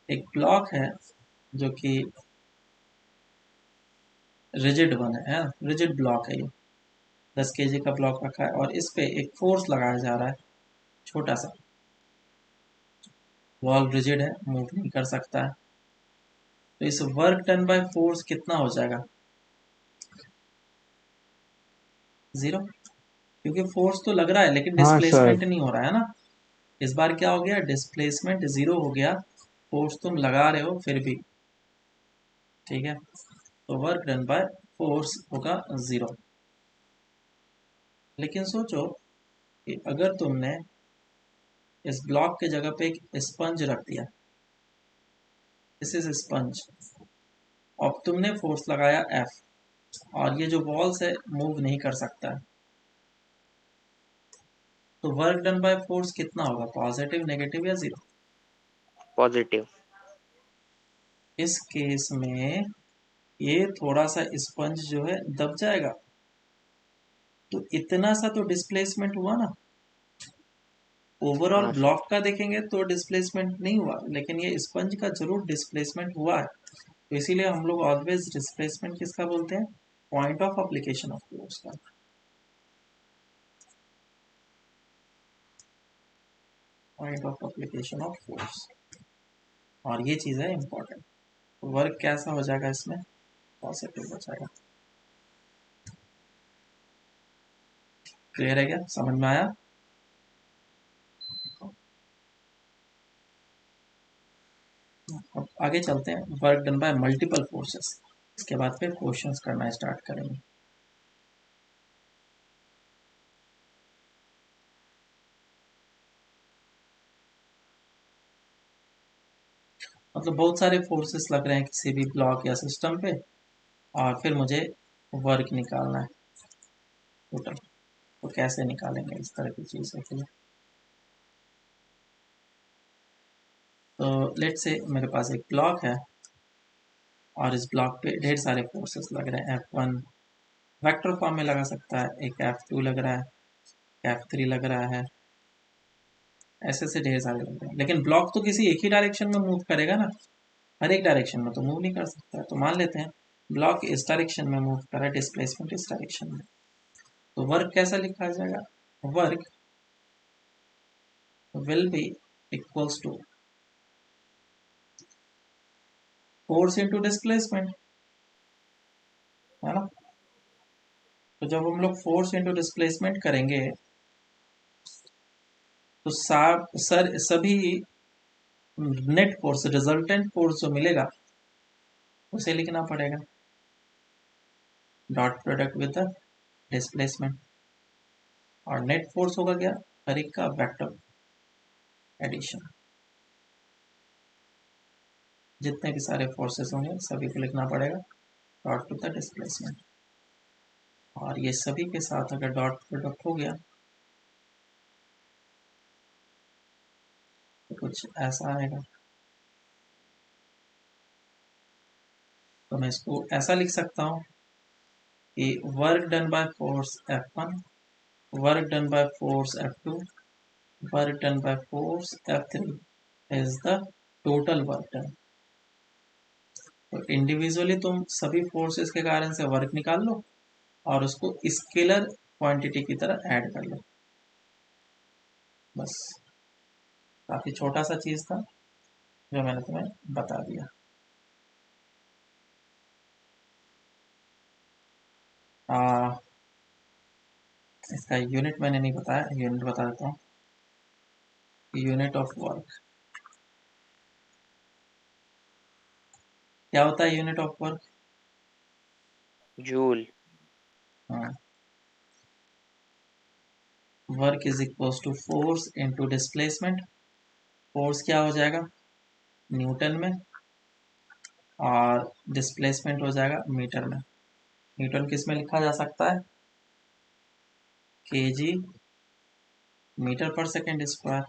एक ब्लॉक है जो कि रिजिड वन है, रिजिड ब्लॉक है, ये 10 kg का ब्लॉक रखा है और इस पे एक फोर्स लगाया जा रहा है, छोटा सा। वॉल रिजिड है, मूव नहीं कर सकता है, तो इस वर्क डन बाय फोर्स कितना हो जाएगा? 0, क्योंकि फोर्स तो लग रहा है लेकिन हाँ डिस्प्लेसमेंट सर। नहीं हो रहा है ना। इस बार क्या हो गया? डिस्प्लेसमेंट 0 हो गया, फोर्स तुम लगा रहे हो फिर भी। ठीक है, तो वर्क डन बाय फोर्स होगा 0। लेकिन सोचो कि अगर तुमने इस ब्लॉक के जगह पे एक स्पंज रख दिया, दिस इज स्पंज, अब तुमने फोर्स लगाया F, और ये जो वॉल्स है मूव नहीं कर सकता है, तो वर्क डन बाय फोर्स कितना होगा? पॉजिटिव, नेगेटिव या 0? पॉजिटिव। इस केस में ये थोड़ा सा स्पंज जो है दब जाएगा, तो इतना सा तो डिस्प्लेसमेंट हुआ ना। ओवरऑल हाँ सर। ब्लॉक का देखेंगे तो डिस्प्लेसमेंट नहीं हुआ, लेकिन ये स्पंज का जरूर डिस्प्लेसमेंट हुआ है। तो इसीलिए हम लोग ऑलवेज डिस्प्लेसमेंट किसका बोलते हैं? Point of application of force का। Point of application of force, और ये चीज है इंपॉर्टेंट। वर्क कैसा हो जाएगा इसमें? पॉजिटिव हो जाएगा। क्लियर है क्या? समझ में आया? अब आगे चलते हैं, work done bye multiple forces. इसके बाद फिर क्वेश्चंस करना स्टार्ट करेंगे। मतलब बहुत सारे फोर्सेस लग रहे हैं किसी भी ब्लॉक या सिस्टम पे, और फिर मुझे वर्क निकालना है टोटल। तो कैसे निकालेंगे इस तरह की चीज़ों के लिए? तो लेट से मेरे पास एक ब्लॉक है और इस ब्लॉक पे ढेर सारे फोर्सेस लग रहे हैं। F1 वेक्टर फॉर्म में लगा सकता है, एक F2 लग रहा है, F3 लग रहा है, ऐसे से ढेर सारे लग रहे हैं। लेकिन ब्लॉक तो किसी एक ही डायरेक्शन में मूव करेगा ना, हर एक डायरेक्शन में तो मूव नहीं कर सकता है। तो मान लेते हैं ब्लॉक इस डायरेक्शन में मूव कर रहा है, डिस्प्लेसमेंट इस डायरेक्शन में। तो वर्क कैसा लिखा जाएगा? Work will be equals to force into displacement, है ना। तो जब हम लोग फोर्स इंटू डिस्प्लेसमेंट करेंगे तो सभी नेट फोर्स, रिजल्टेंट फोर्स जो मिलेगा उसे लिखना पड़ेगा, dot product with the displacement. और नेट फोर्स होगा क्या? हर एक का वेक्टर एडिशन, जितने भी सारे फोर्सेस होंगे सभी को लिखना पड़ेगा, डॉट टू द डिस्प्लेसमेंट। और ये सभी के साथ अगर डॉट प्रोडक्ट हो गया तो कुछ ऐसा आएगा। तो मैं इसको ऐसा लिख सकता हूँ कि work done by force F1, work done by force F2, work done by force F3 is the total work done. तो इंडिविजुअली तुम सभी फोर्सेस के कारण से वर्क निकाल लो और उसको स्केलर क्वांटिटी की तरह ऐड कर लो, बस। काफी छोटा सा चीज था जो मैंने तुम्हें बता दिया। इसका यूनिट मैंने नहीं बताया, यूनिट बता देता हूँ। यूनिट ऑफ वर्क क्या होता है? Unit of work, joule. हाँ, work is equals to force into displacement. Force क्या हो जाएगा? न्यूटन में, और डिस्प्लेसमेंट हो जाएगा मीटर में। न्यूटन किस में लिखा जा सकता है? केजी मीटर पर सेकेंड स्क्वायर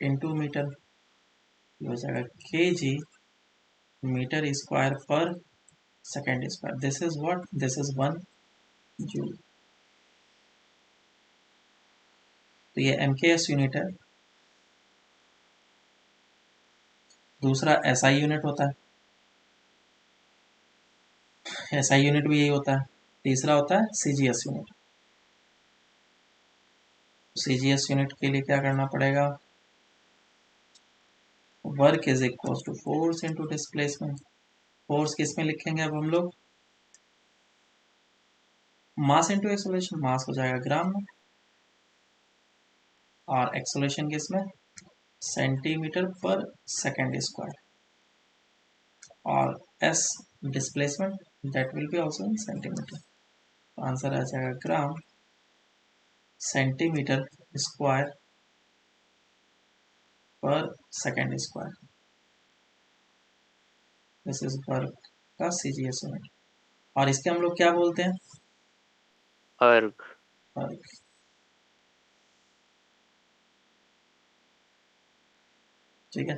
इंटू मीटर, हो जाएगा केजी मीटर स्क्वायर पर second square. This is what? This is 1 joule. तो ये एमकेएस यूनिट है। दूसरा एसआई यूनिट होता है, एसआई यूनिट भी यही होता है। तीसरा होता है सीजीएस यूनिट। सीजीएस यूनिट के लिए क्या करना पड़ेगा? Work is equal to force into displacement. Force किस में लिखेंगे अब हम लोग? मास इंटू एक्सेलरेशन। मास हो जाएगा ग्राम में, और एक्सेलरेशन किस में? सेंटीमीटर पर सेकेंड स्क्वायर। और S displacement, that will be also in centimetre. तो आंसर आ जाएगा ग्राम सेंटीमीटर स्क्वायर पर second square. This is work का सीजीएस यूनिट। और इसके हम लोग क्या बोलते हैं? अर्ग। वर्क। ठीक है।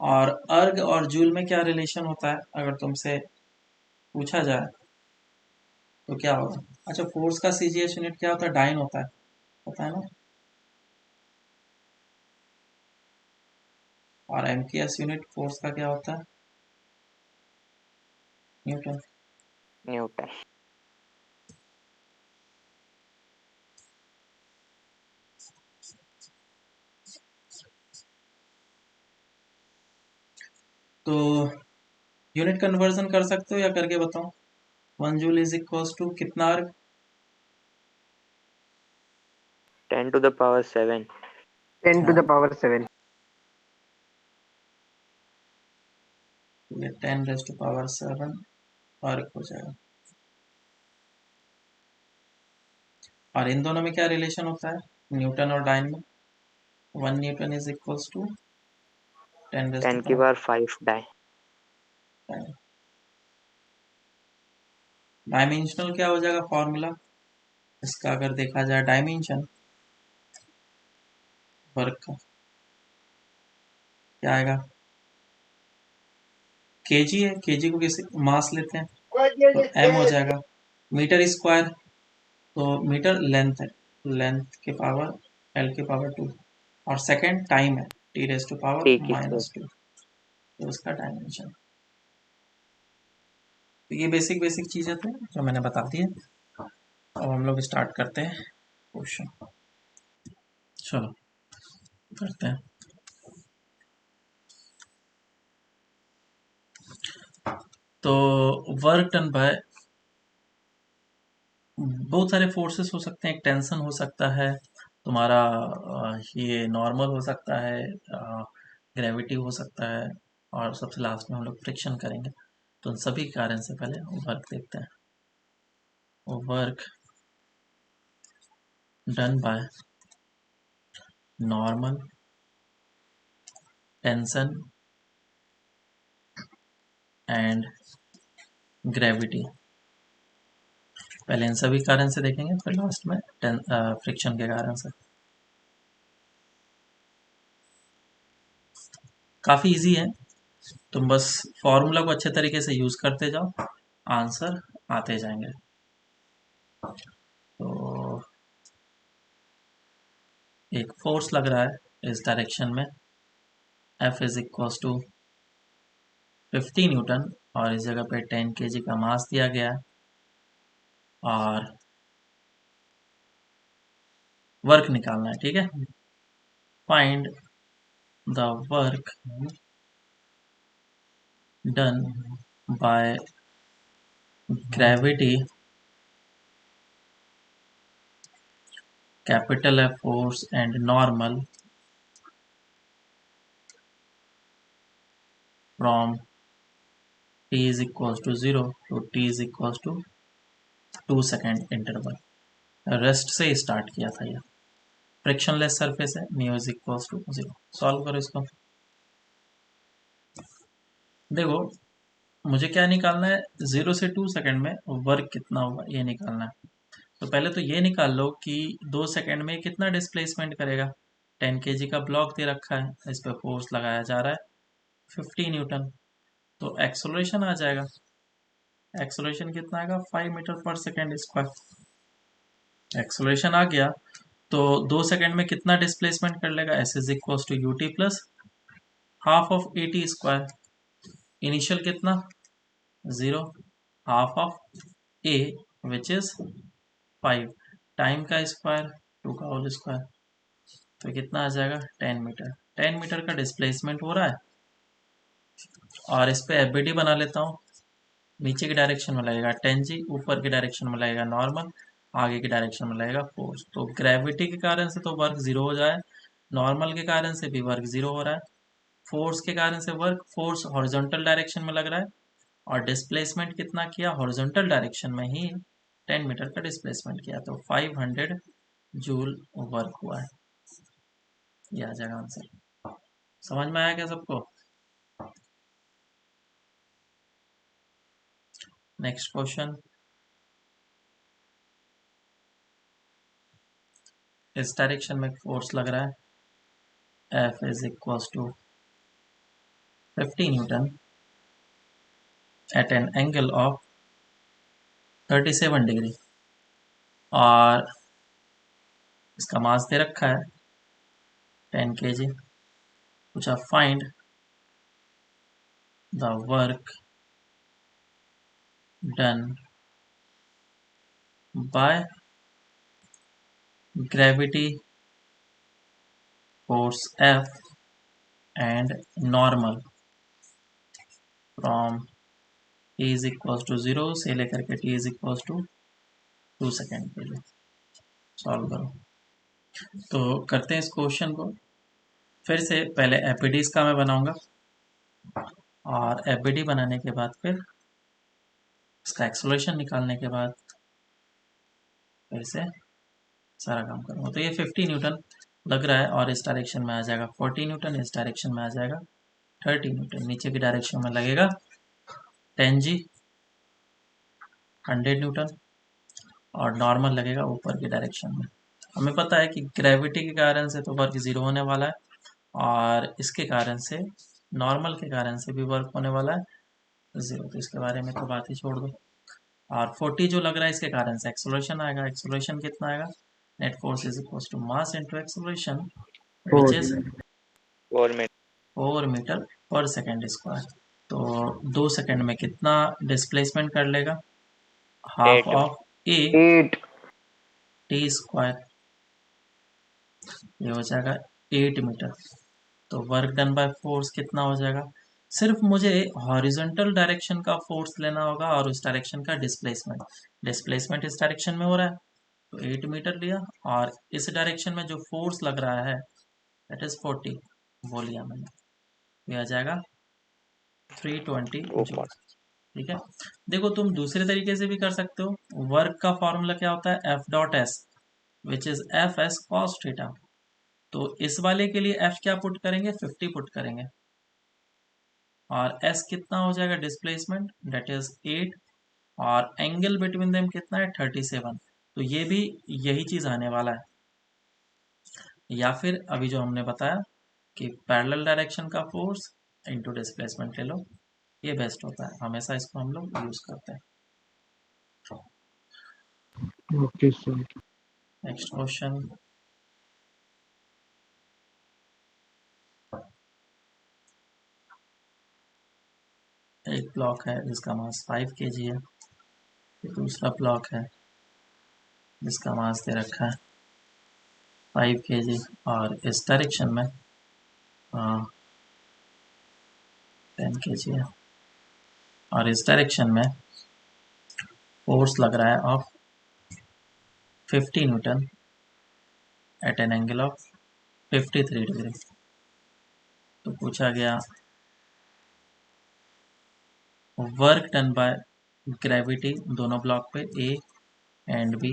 और अर्ग और जूल में क्या रिलेशन होता है अगर तुमसे पूछा जाए तो क्या होगा? अच्छा, फोर्स का सीजीएस यूनिट क्या होता है? डाइन होता है, पता है ना? और एमकेएस यूनिट फोर्स का क्या होता है? न्यूटन। न्यूटन। तो यूनिट कन्वर्जन कर सकते हो या करके बताओ? 1 जूल इज इक्वल्स टू कितना अर्ग? 10 to the power 7। 10 to the power 7। ये 10 रेज़ टू पावर 7 अर्ग हो जाएगा। और इन दोनों में क्या रिलेशन होता है न्यूटन और डाइन में? 1 newton is equals to 10 raise to 10 की पावर पावर 5 डाई। 5। डायमेंशनल क्या हो जाएगा फॉर्मूला इसका अगर देखा जाए? डायमेंशन वर्क का क्या आएगा? केजी है, केजी को किसी मास लेते हैं तो एम हो जाएगा। मीटर स्क्वायर, तो मीटर लेंथ है, लेंथ के पावर एल के पावर 2। और सेकेंड टाइम है, T raise to power T की स्क्वायर। -2, तो इसका डायमेंशन। तो ये बेसिक बेसिक चीज़ें थे जो मैंने बता दी है। अब हम लोग स्टार्ट करते हैं क्वेश्चन। चलो करते हैं। तो वर्क डन बाय, बहुत सारे फोर्सेस हो सकते हैं। एक टेंशन हो सकता है तुम्हारा, ये नॉर्मल हो सकता है, ग्रेविटी हो सकता है, और सबसे लास्ट में हम लोग फ्रिक्शन करेंगे। तो उन सभी कारण से पहले वर्क देखते हैं। Work done by normal, tension and gravity. पहले इन सभी कारण से देखेंगे, फिर लास्ट में फ्रिक्शन के कारण से। काफ़ी इजी है, तुम बस फॉर्मूला को अच्छे तरीके से यूज़ करते जाओ, आंसर आते जाएंगे। तो एक फोर्स लग रहा है इस डायरेक्शन में, F is equal to 50 newton, और इस जगह पे 10 kg का मास दिया गया है। और वर्क निकालना है, ठीक है। Find the work done by gravity, capital F force and normal from t is equals to 0 to t is equals to 2 second interval. Rest से स्टार्ट किया था ये। फ्रिक्शनलेस सरफेस है, mu is equals to 0। Solve करो इसको। देखो मुझे क्या निकालना है, 0 से 2 सेकंड में वर्क कितना होगा ये निकालना है। तो पहले तो ये निकाल लो कि 2 सेकंड में कितना डिस्प्लेसमेंट करेगा। 10 केजी का ब्लॉक दे रखा है, इस पे फोर्स लगाया जा रहा है 50 न्यूटन। तो एक्सेलरेशन आ जाएगा, एक्सेलरेशन कितना आएगा 5 मीटर पर सेकेंड स्क्वायर। एक्सेलरेशन आ गया तो 2 सेकंड में कितना डिस्प्लेसमेंट कर लेगा, S is equal to U T plus half of A T square. Initial कितना 0, half of A which is 5, time का स्क्वायर 2 का होल स्क्वायर, तो कितना आ जाएगा 10 मीटर। 10 मीटर का डिस्प्लेसमेंट हो रहा है और इस पे एफ बना लेता हूँ। नीचे की डायरेक्शन में लगेगा 10 जी, ऊपर की डायरेक्शन में लगेगा नॉर्मल, आगे की डायरेक्शन में लगेगा फोर्स। तो ग्रेविटी के कारण से तो वर्क जीरो हो जाए, नॉर्मल के कारण से भी वर्क जीरो हो रहा है, फोर्स के कारण से वर्क, फोर्स हॉरिजॉन्टल डायरेक्शन में लग रहा है और डिस्प्लेसमेंट कितना किया हॉरिजॉन्टल डायरेक्शन में ही 10 मीटर का डिस्प्लेसमेंट किया, तो 500 जूल वर्क हुआ है। ये आ जाएगा आंसर। समझ में आया क्या सबको? नेक्स्ट क्वेश्चन, इस डायरेक्शन में फोर्स लग रहा है F is equal to 50 newton at an angle of 37 degree और इसका मास दे रखा है 10 kg। पूछा find the work done by gravity, force F and normal from t is equal to 0 से लेकर के t is equal to 2 second के लिए। सॉल्व करो। तो करते हैं इस क्वेश्चन को फिर से। पहले एपीडीज का मैं बनाऊंगा और एपीडी बनाने के बाद फिर इसका एक्सेलरेशन निकालने के बाद फिर से सारा काम करूंगा। तो ये 50 न्यूटन लग रहा है और इस डायरेक्शन में आ जाएगा 40 न्यूटन, इस डायरेक्शन में आ जाएगा 30 न्यूटन, नीचे की डायरेक्शन में लगेगा 10 जी 100 न्यूटन और नॉर्मल लगेगा ऊपर की डायरेक्शन में। हमें पता है कि ग्रेविटी के कारण से तो वर्क जीरो होने वाला है और इसके कारण से नॉर्मल के कारण से भी वर्क होने वाला है जीरो, तो इसके बारे में तो बात ही छोड़ दो। और 40 जो लग रहा है इसके कारण से एक्सेलरेशन आएगा, एक्सेलरेशन कितना आएगा, net force is equal to mass into acceleration which is 4 meter 4 meter पर सेकेंड स्क्वायर। तो 2 सेकेंड में कितना डिस्प्लेसमेंट कर लेगा, half 8 of A 8 T square, ये हो जाएगा 8 मीटर। तो वर्क डन बाय फोर्स कितना हो जाएगा, सिर्फ मुझे हॉरिजॉन्टल डायरेक्शन का फोर्स लेना होगा और उस डायरेक्शन का डिस्प्लेसमेंट। डिस्प्लेसमेंट इस डायरेक्शन में हो रहा है तो 8 मीटर लिया और इस डायरेक्शन में जो फोर्स लग रहा है दैट इज 40, वो लिया मैंने, ये आ जाएगा 320 जूल। ठीक है, देखो तुम दूसरे तरीके से भी कर सकते हो। वर्क का फॉर्मूला क्या होता है, F dot S which is F S cos theta. तो इस वाले के लिए एफ क्या पुट करेंगे, 50 पुट करेंगे और एस कितना हो जाएगा डिस्प्लेसमेंट दैट इज 8 और एंगल बिटवीन देम कितना है 37। तो ये भी यही चीज आने वाला है, या फिर अभी जो हमने बताया कि पैरेलल डायरेक्शन का फोर्स इनटू डिस्प्लेसमेंट ले लो, ये बेस्ट होता है, हमेशा इसको हम लोग यूज करते हैं। Okay, sir. नेक्स्ट क्वेश्चन, एक ब्लॉक है जिसका मास 5 kg है, दूसरा ब्लॉक है जिसका मास दे रखा है 5 kg और इस डायरेक्शन में 10 kg है और इस डायरेक्शन में फोर्स लग रहा है of 50 newton at an angle of 53 degree. तो पूछा गया वर्क डन बाय ग्रेविटी, दोनों ब्लॉक पे A and B,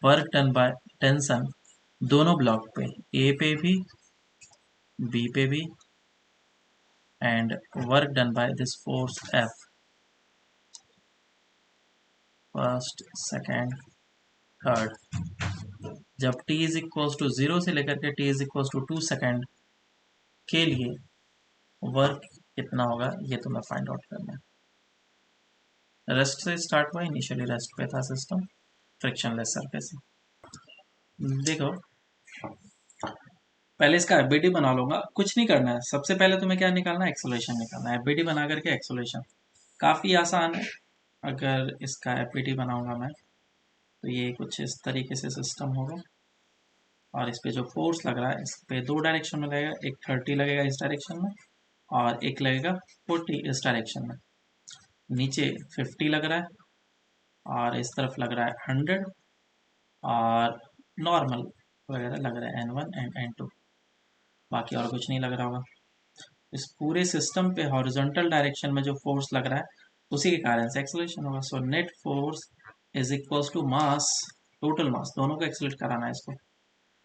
work done by tension दोनों ब्लॉक पे ए पे भी बी पे भी and work done by this force F, first, second, third, जब t इज इक्वल टू 0 से लेकर के t is equal to 2 second के लिए वर्क कितना होगा ये तुम्हें फाइंड आउट करना है। रेस्ट से स्टार्ट हुआ, इनिशियली रेस्ट पे था सिस्टम, फ्रिक्शनलेस सरफेस। देखो पहले इसका एफबीटी बना लूंगा, कुछ नहीं करना है, सबसे पहले तुम्हें क्या निकालना है, एक्सेलरेशन निकालना है। एफबीटी बना करके एक्सेलरेशन काफ़ी आसान है। अगर इसका एफबीटी बनाऊंगा मैं तो ये कुछ इस तरीके से सिस्टम होगा, और इस पे जो फोर्स लग रहा है इस पे दो डायरेक्शन में लगेगा, एक 30 लगेगा इस डायरेक्शन में और एक लगेगा 40 इस डायरेक्शन में। नीचे 50 लग रहा है और इस तरफ लग रहा है 100 और नॉर्मल वगैरह लग रहा है N1 एंड N2, बाकी और कुछ नहीं लग रहा होगा। इस पूरे सिस्टम पे हॉरिजॉन्टल डायरेक्शन में जो फोर्स लग रहा है उसी के कारण से एक्सेलरेशन होगा। So net force is equals to mass, total mass, दोनों को एक्सेलरेट कराना है इसको,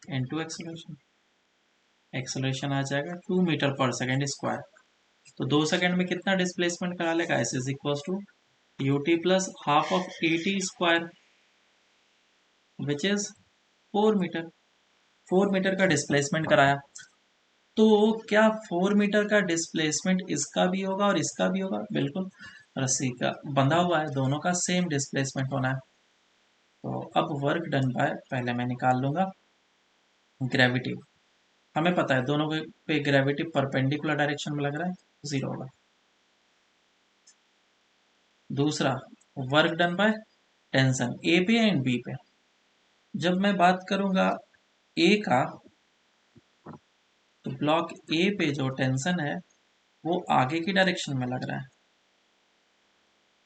इनटू एक्सेलरेशन। एक्सेलरेशन आ जाएगा 2 मीटर पर सेकेंड स्क्वायर, तो 2 सेकेंड में कितना डिस्प्लेसमेंट करा लेगा, S is equals to ut plus half of at square which is 4 meter. 4 metre का डिस्प्लेसमेंट कराया, तो क्या 4 मीटर का डिस्प्लेसमेंट इसका भी होगा और इसका भी होगा? बिल्कुल, रस्सी का बंधा हुआ है, दोनों का सेम डिस्प्लेसमेंट होना है। तो अब वर्क डन बाय, पहले मैं निकाल लूंगा ग्रेविटी। हमें पता है दोनों पे ग्रेविटी परपेंडिकुलर डायरेक्शन में लग रहा है, 0 होगा। दूसरा work done by tension A पे एंड बी पे। जब मैं बात करूंगा ए का, तो ब्लॉक ए पे जो टेंशन है वो आगे की डायरेक्शन में लग रहा है,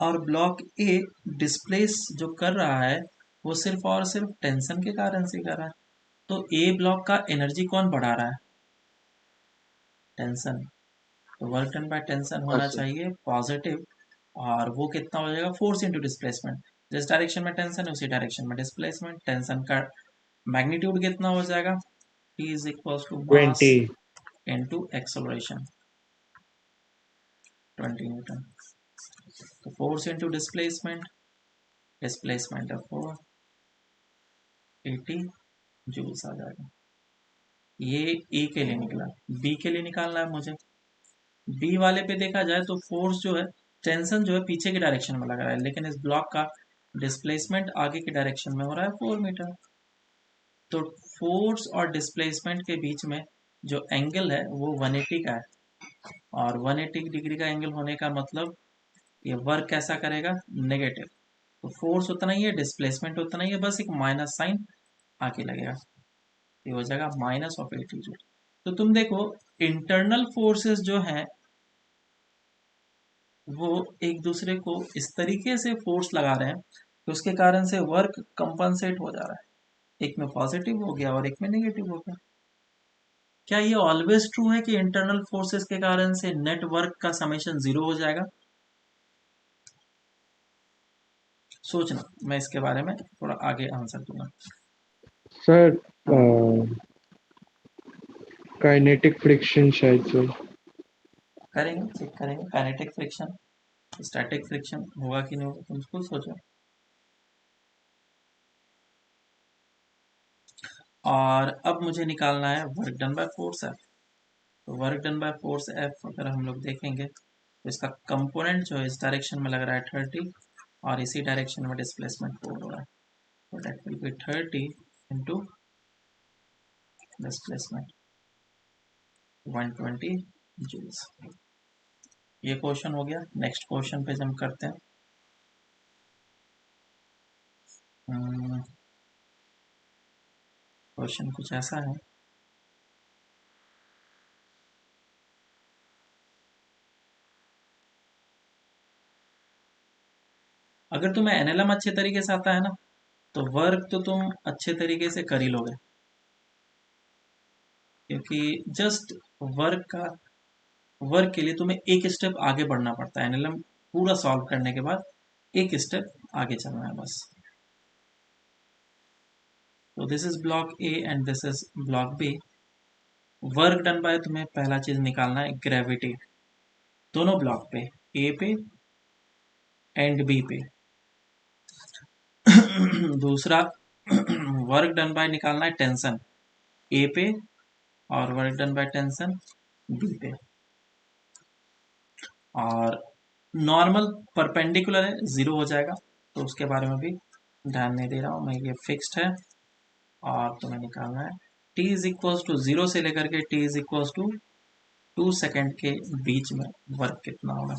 और ब्लॉक ए डिस्प्लेस जो कर रहा है वो सिर्फ और सिर्फ टेंशन के कारण से कर रहा है। तो ए ब्लॉक का एनर्जी कौन बढ़ा रहा है? टेंशन। तो वर्क डन बाय टेंशन होना चाहिए पॉजिटिव, और वो कितना हो जाएगा, फोर्स इंटू डिस्प्लेसमेंट। जिस डायरेक्शन में टेंशन है उसी डायरेक्शन में डिस्प्लेसमेंट। टेंशन का मैग्नीट्यूड कितना हो जाएगा, P is equal to mass 20. Into acceleration 20 newton. तो force into displacement, displacement of 80 joules आ जाएगा। ये ए के लिए निकला। बी के लिए निकालना है मुझे। बी वाले पे देखा जाए तो फोर्स जो है, टेंशन जो है पीछे की डायरेक्शन में लग रहा है, लेकिन इस ब्लॉक का डिस्प्लेसमेंट आगे की डायरेक्शन में हो रहा है 4 मीटर। तो फोर्स और डिस्प्लेसमेंट के बीच में जो एंगल है वो 180 का है, और 180 डिग्री का एंगल होने का मतलब ये वर्क कैसा करेगा, नेगेटिव। तो फोर्स उतना ही है, डिस्प्लेसमेंट उतना ही है, बस एक माइनस साइन आके लगेगा, ये हो जाएगा माइनस ऑफ 80 जूल। तो तुम देखो इंटरनल फोर्सेस जो हैं वो एक दूसरे को इस तरीके से फोर्स लगा रहे हैं कि उसके कारण से वर्क कंपनसेट हो जा रहा है, एक में पॉजिटिव हो गया और एक में नेगेटिव हो गया। क्या ये ऑलवेज ट्रू है कि इंटरनल फोर्सेस के कारण से नेट वर्क का समेशन 0 हो जाएगा? सोचना, मैं इसके बारे में थोड़ा आगे आंसर दूंगा। सर काइनेटिक फ्रिक्शन शायद से। करेंगे, चेक करेंगे काइनेटिक फ्रिक्शन, स्टैटिक फ्रिक्शन होगा कि नहीं होगा, तुम खुद सोचो। और अब मुझे निकालना है work done by force F. तो work done by force F अगर हम लोग देखेंगे तो इसका कंपोनेंट जो है इस डायरेक्शन में लग रहा है 30, और इसी डायरेक्शन में डिस्प्लेसमेंट 4 हो रहा है, तो that will be 30 into displacement 120 joules. ये क्वेश्चन हो गया। नेक्स्ट क्वेश्चन पे जम करते हैं। क्वेश्चन कुछ ऐसा है, अगर तुम्हें एनएलएम अच्छे तरीके से आता है ना तो वर्क तो तुम अच्छे तरीके से कर ही लोगे, क्योंकि जस्ट वर्क के लिए तुम्हें एक स्टेप आगे बढ़ना पड़ता है। एनएलएम पूरा सॉल्व करने के बाद एक स्टेप आगे चलना है बस। तो this is block A and this is block B. Work done by तुम्हें पहला चीज निकालना है ग्रेविटी। दोनों ब्लॉक पे, ए पे एंड बी पे। दूसरा वर्क डन बाय निकालना है टेंशन ए पे और work done by tension B पे। और नॉर्मल परपेंडिकुलर है, 0 हो जाएगा, तो उसके बारे में भी ध्यान नहीं दे रहा हूँ मैं, ये फिक्स्ड है। और तुम्हें निकालना है t इज इक्वल टू 0 से लेकर के t is equal to 2 second के बीच में वर्क कितना होगा।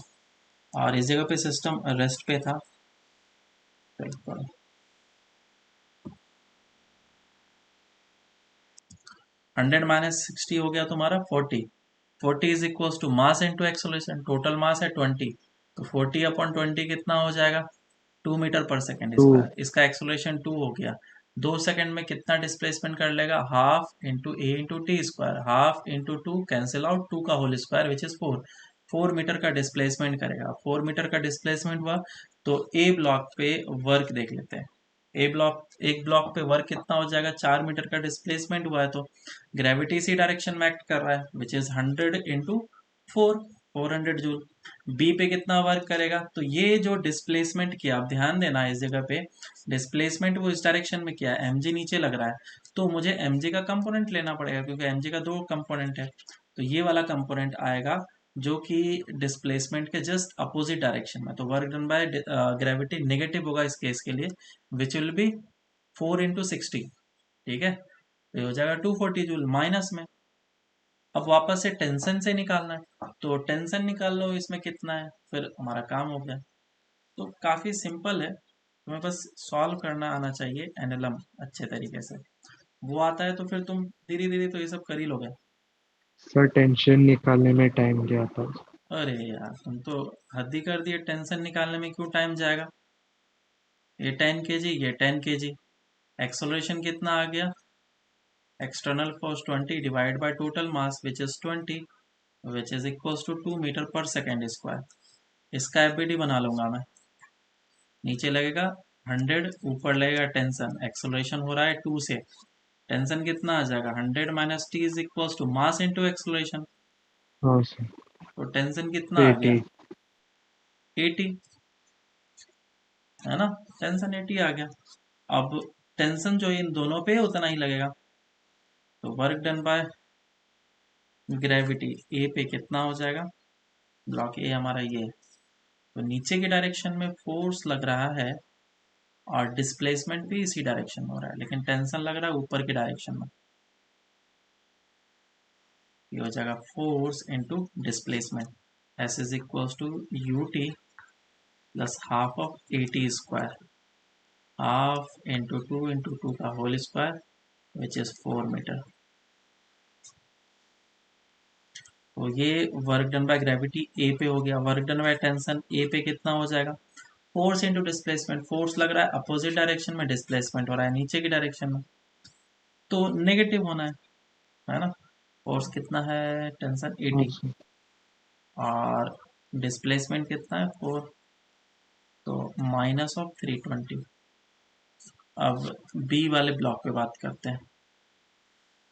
और इस जगह पे सिस्टम रेस्ट पे था। 100 माइनस 60 हो गया तुम्हारा 40। 40 is equal to mass into acceleration, total mass है 20, तो 40 अपॉन 20 कितना हो जाएगा 2 मीटर पर सेकेंड 2 स्क्वायर। इसका एक्सेलरेशन 2 हो गया। 2 सेकेंड में कितना डिस्प्लेसमेंट कर लेगा, half into A into T square, half into 2 cancel out, 2 का whole square which is 4। 4 metre का डिस्प्लेसमेंट करेगा। 4 मीटर का डिस्प्लेसमेंट हुआ तो ए ब्लॉक पे वर्क देख लेते हैं। एक ब्लॉक पे वर्क कितना हो जाएगा, 4 मीटर का डिस्प्लेसमेंट हुआ है तो ग्रेविटी इसी डायरेक्शन में एक्ट कर रहा है which is 100 into 400 joule. B पे कितना वर्क करेगा, तो ये जो डिस्प्लेसमेंट किया, आप ध्यान देना इस जगह पे, डिस्प्लेसमेंट वो इस डायरेक्शन में किया, एम जी नीचे लग रहा है, तो मुझे एम जी का कंपोनेंट लेना पड़ेगा क्योंकि एम जी का 2 कंपोनेंट है। तो ये वाला कंपोनेंट आएगा जो कि डिस्प्लेसमेंट के जस्ट अपोजिट डायरेक्शन में, तो work done by gravity negative होगा इस केस के लिए, विच विल बी 4 इंटू 60। ठीक है, तो ये हो जाएगा 240 जूल माइनस में। अब वापस से टेंशन से निकालना है, तो टेंशन निकाल लो इसमें कितना है, फिर हमारा काम हो गया। तो काफ़ी सिंपल है, तुम्हें बस सॉल्व करना आना चाहिए एनएलएम अच्छे तरीके से। वो आता है तो फिर तुम धीरे धीरे तो ये सब कर ही लोगे। सर टेंशन निकालने में टाइम गया था। अरे यार तुम तो हद ही कर दिए, टेंशन निकालने में क्यों टाइम जाएगा। ये 10 kg, ये 10 kg, एक्सेलरेशन कितना आ गया, external force 20 divide by total mass which is 20 which is equals to 2 meter पर सेकेंड स्क्वायर। इसका एफबीडी बना लूंगा मैं। नीचे लगेगा 100, ऊपर लगेगा टेंशन, एक्सेलरेशन हो रहा है 2 से, टेंशन कितना आ जाएगा 100 minus T is equals to mass into acceleration, हाँ सर। तो टेंशन कितना आ गया 80 80, है ना, टेंशन 80 आ गया। अब टेंशन जो इन दोनों पे है उतना ही लगेगा, तो work done by gravity A पे कितना हो जाएगा, ब्लॉक ए हमारा ये है, तो नीचे की डायरेक्शन में फोर्स लग रहा है और डिस्प्लेसमेंट भी इसी डायरेक्शन में हो रहा है, लेकिन टेंशन लग रहा है ऊपर की डायरेक्शन में। ये हो जाएगा force into displacement, S is equals to U T plus half of A T square, half into 2 का whole square which is 4 meter. तो ये work done by gravity A पे हो गया। Work done by tension A पे कितना हो जाएगा, फोर्स इंटू डिस्प्लेसमेंट, फोर्स लग रहा है अपोजिट डायरेक्शन में, डिस्प्लेसमेंट हो रहा है नीचे की डायरेक्शन में, तो नेगेटिव होना है ना। फोर्स कितना है टेंशन हाँ 80 सर। और डिस्प्लेसमेंट कितना है 4, तो माइनस ऑफ 320। अब बी वाले ब्लॉक पे बात करते हैं।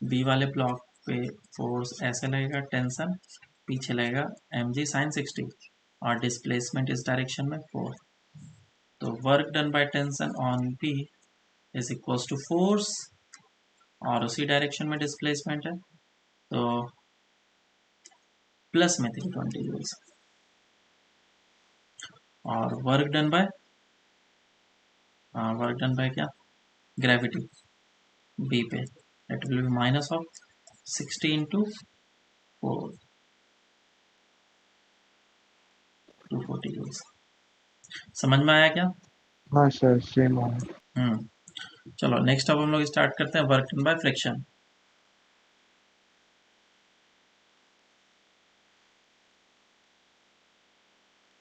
बी वाले ब्लॉक पे फोर्स ऐसे लगेगा, टेंशन पीछे लगेगा एम जी साइन 60 और डिस्प्लेसमेंट इस डायरेक्शन में 4, तो work done by tension on B is equals to force और उसी डायरेक्शन में डिस्प्लेसमेंट है, तो प्लस में 320 जूल्स। और वर्क डन बाय क्या, ग्रेविटी बी पे, that will be minus of 60 into 4, 240 joules. समझ में आया क्या। हाँ सर सेम है। चलो नेक्स्ट अब हम लोग स्टार्ट करते हैं work done by friction.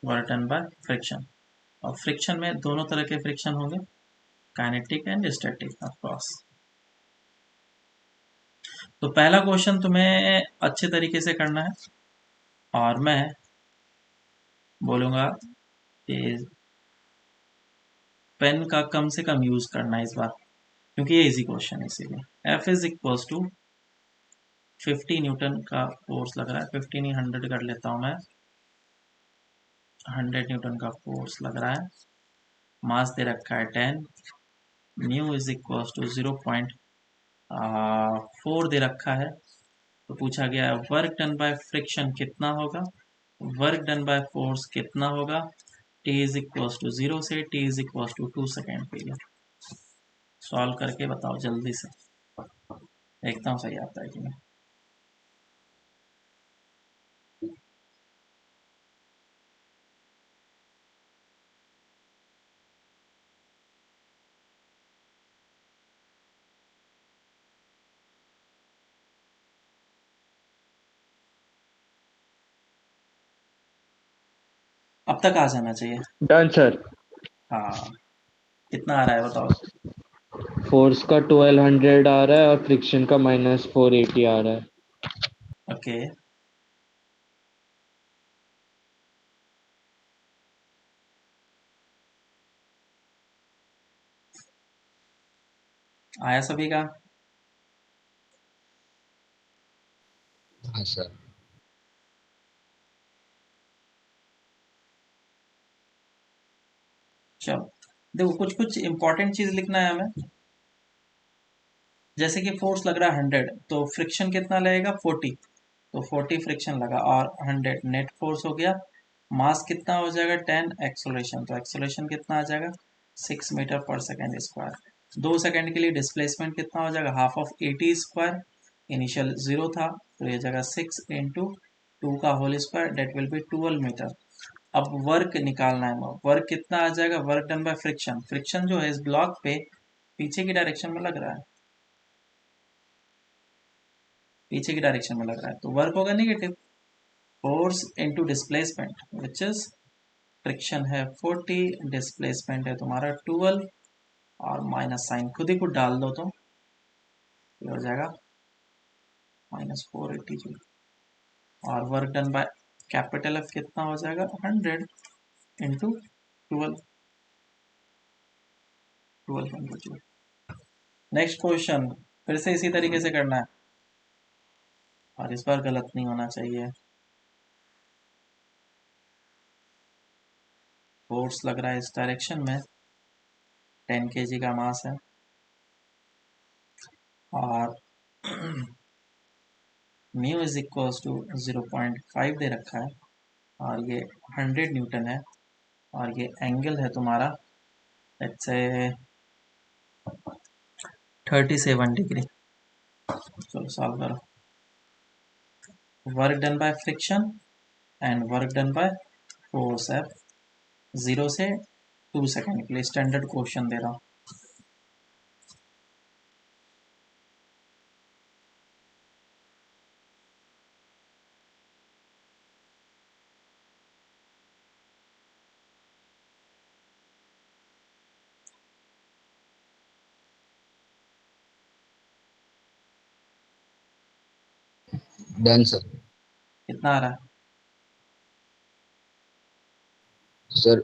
Work done by friction, और फ्रिक्शन में दोनों तरह के फ्रिक्शन होंगे, kinetic and static of course. तो पहला क्वेश्चन तुम्हें अच्छे तरीके से करना है और मैं बोलूँगा कि पेन का कम से कम यूज करना है इस बार, क्योंकि ये इजी क्वेश्चन है। इसीलिए F is equals to 50 newton का फोर्स लग रहा है, 50 नहीं 100 कर लेता हूँ मैं, 100 न्यूटन का फोर्स लग रहा है, मास दे रखा है 10, म्यू इज इक्वल टू 0.4 दे रखा है। तो पूछा गया है वर्क डन बाय फ्रिक्शन कितना होगा, वर्क डन बाय फोर्स कितना होगा। t इज इक्वल टू 0 से t is equal to 2 second के लिए सॉल्व करके बताओ जल्दी से, एकदम सही आता है कि नहीं। अब तक आ जाना चाहिए। Done sir. हाँ, कितना आ रहा है बताओ। फोर्स का 1200 आ रहा है और फ्रिक्शन का -480 आ रहा है। ओके, आया सभी का। हाँ सर। चलो देखो, कुछ कुछ इंपॉर्टेंट चीज लिखना है हमें। जैसे कि फोर्स लग रहा है 100, तो फ्रिक्शन कितना लगेगा 40, तो 40 फ्रिक्शन लगा और 100 नेट फोर्स हो गया। मास कितना हो जाएगा 10, एक्सेलरेशन, तो एक्सेलरेशन कितना आ जाएगा 6 मीटर पर सेकेंड स्क्वायर। 2 सेकेंड के लिए डिस्प्लेसमेंट कितना हो जाएगा हाफ ऑफ 80 स्क्वायर, इनिशियल 0 था तो ये जगह 6 इंटू 2 का whole square, that will be 12 meter. अब वर्क निकालना है, वर्क कितना आ जाएगा, work done by friction, friction जो है इस ब्लॉक पे पीछे की डायरेक्शन में लग रहा है, पीछे की डायरेक्शन में लग रहा है, तो वर्क होगा negative. Force into displacement which is, friction है 40, डिस्प्लेसमेंट है तुम्हारा 12 और माइनस साइन खुद ही खुद डाल दो तो ये हो जाएगा -480 और work done by capital F कितना हो जाएगा 100 इंटू 12 नेक्स्ट क्वेश्चन फिर से इसी तरीके से करना है और इस बार गलत नहीं होना चाहिए। फोर्स लग रहा है इस डायरेक्शन में, 10 kg का मास है और म्यू इज इक्वल टू 0.5 दे रखा है और ये 100 न्यूटन है और ये एंगल है तुम्हारा लेट्स से 37 डिग्री। चलो सॉल्व करो। Work done by friction and work done by force है 0 से 2 सेकेंड के लिए, स्टैंडर्ड क्वेश्चन दे रहा हूँ। Done sir. कितना आ रहा है? सर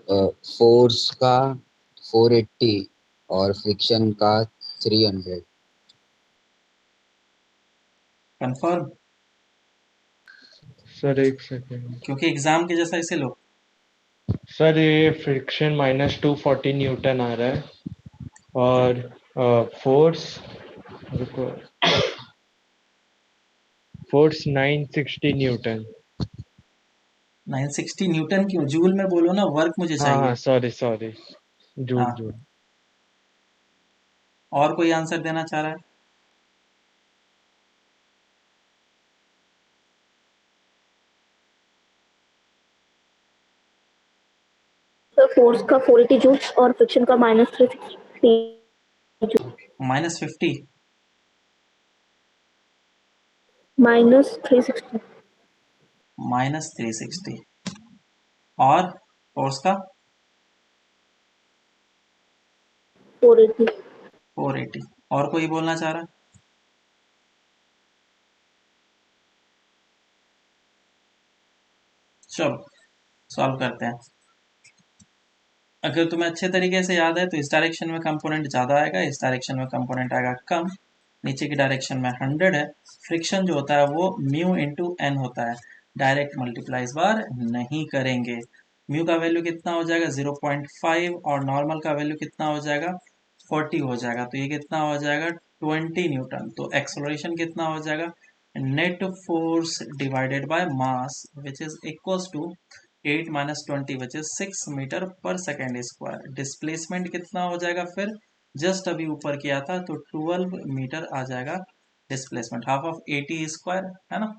फोर्स का 480 और फ्रिक्शन का 300। कंफर्म? सर एक सेकेंड। क्योंकि एग्जाम के जैसा इसे लो। सर ये फ्रिक्शन -240 न्यूटन आ रहा है और फोर्स, रुको, फोर्स 960 न्यूटन। 960 न्यूटन क्यों, जूल में बोलो ना, वर्क मुझे हाँ चाहिए। हाँ, सॉरी सॉरी, जूल हाँ, जूल। और कोई आंसर देना चाह रहा है? तो फोर्स का 480 जूल और फ्रिक्शन का -360 -50, -360 -360 और फोर्स का 480। 480। और कोई बोलना चाह रहा है? चलो सॉल्व करते हैं। अगर तुम्हें अच्छे तरीके से याद है तो इस डायरेक्शन में कंपोनेंट ज़्यादा आएगा, इस डायरेक्शन में कंपोनेंट आएगा कम। नीचे की डायरेक्शन में 100 है, फ्रिक्शन जो होता है वो म्यू इंटू एन होता है, डायरेक्ट मल्टीप्लाई इस बार नहीं करेंगे। म्यू का वैल्यू कितना हो जाएगा 0.5 और नॉर्मल का वैल्यू कितना हो जाएगा 40 हो जाएगा, तो ये कितना हो जाएगा 20 न्यूटन। तो एक्सलरेशन कितना हो जाएगा net force divided by mass which is equals to 8 minus 20 which is 6 meter पर सेकेंड स्क्वायर। डिस्प्लेसमेंट कितना हो जाएगा फिर जस्ट अभी ऊपर किया था तो 12 मीटर आ जाएगा डिस्प्लेसमेंट, हाफ ऑफ 80 स्क्वायर है ना।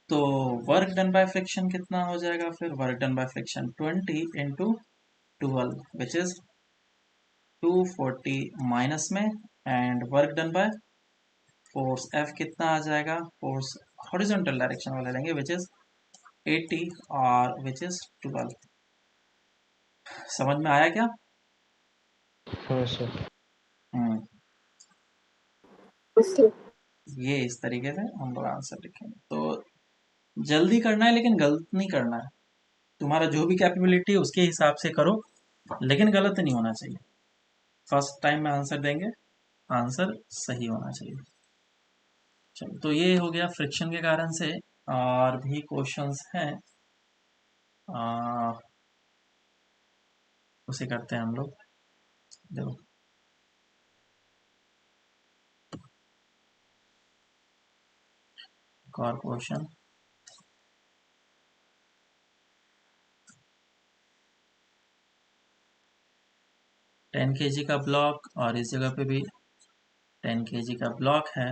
तो वर्क डन बाय फ्रिक्शन कितना हो जाएगा फिर work done by friction 20 into 12 which is 240 minus में, and work done by force F कितना आ जाएगा, फोर्स हॉरिजॉन्टल डायरेक्शन वाला लेंगे विच इज 80 और विच इज 12। समझ में आया क्या? हाँ सर। हम्म, सर ये इस तरीके से हम लोग आंसर लिखेंगे। तो जल्दी करना है लेकिन गलत नहीं करना है, तुम्हारा जो भी कैपेबिलिटी है उसके हिसाब से करो, लेकिन गलत नहीं होना चाहिए। फर्स्ट टाइम में आंसर देंगे, आंसर सही होना चाहिए। चलो, तो ये हो गया फ्रिक्शन के कारण से। और भी क्वेश्चंस हैं, उसे करते हैं हम लोग। देखो, एक और क्वेश्चन। टेन के का ब्लॉक, और इस जगह पे भी 10 के का ब्लॉक है,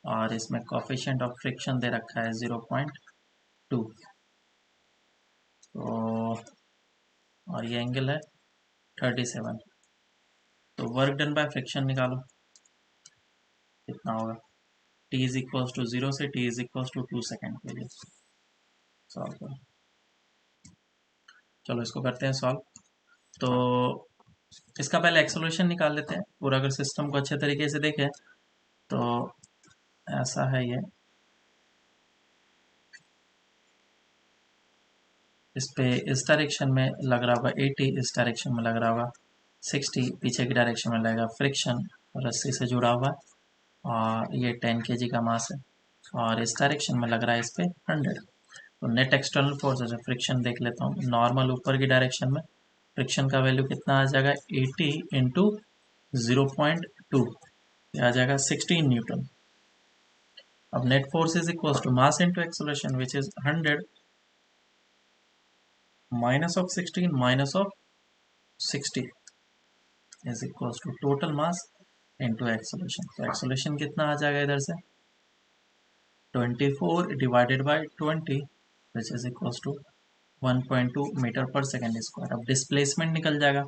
और इसमें कोफिशिएंट ऑफ फ्रिक्शन दे रखा है 0.2। तो और ये एंगल है 37। तो वर्क डन बाय फ्रिक्शन निकालो कितना होगा। t इज इक्वल्स टू 0 से t is equals to 2 second के लिए सॉल्व करो। चलो इसको करते हैं सॉल्व। तो इसका पहले एक्सेलरेशन निकाल लेते हैं। पूरा अगर सिस्टम को अच्छे तरीके से देखें तो ऐसा है, ये इस पे इस डायरेक्शन में लग रहा होगा 80, इस डायरेक्शन में लग रहा होगा 60, पीछे की डायरेक्शन में लगेगा फ्रिक्शन रस्सी से जुड़ा हुआ, और ये 10 के का मास है, और इस डायरेक्शन में लग रहा है इस पे 100। तो नेट एक्सटर्नल फोर्स है, फ्रिक्शन देख लेता हूँ। नॉर्मल ऊपर की डायरेक्शन में फ्रिक्शन का वैल्यू कितना आ जाएगा 80 इंटू 0.2, आ जाएगा 16 न्यूटन। अब net force is equal to mass into acceleration which is 100 minus of 16 minus of 60 is equal to total mass into acceleration. तो एक्सेलरेशन कितना आ जाएगा इधर से 24 divided by 20 which is equal to 1.2 metre पर second square. अब displacement निकल जाएगा,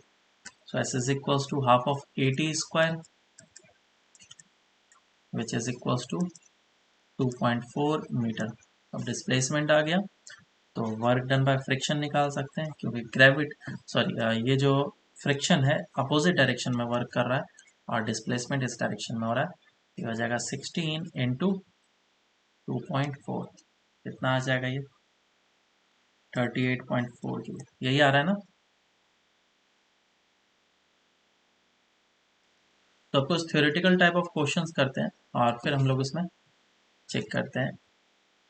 so S is equal to half of 80 square which is equal to 2.4 metre. अब डिस्प्लेसमेंट आ गया तो वर्क डन बाय फ्रिक्शन निकाल सकते हैं, क्योंकि ये जो फ्रिक्शन है अपोजिट डायरेक्शन में वर्क कर रहा है और डिस्प्लेसमेंट इस डायरेक्शन में हो रहा है। ये हो जाएगा 16 इंटू 2.4, कितना आ जाएगा ये 38.4 जूल। यही आ रहा है ना। तो अब कुछ थ्योरेटिकल टाइप ऑफ क्वेश्चंस करते हैं और फिर हम लोग उसमें चेक करते हैं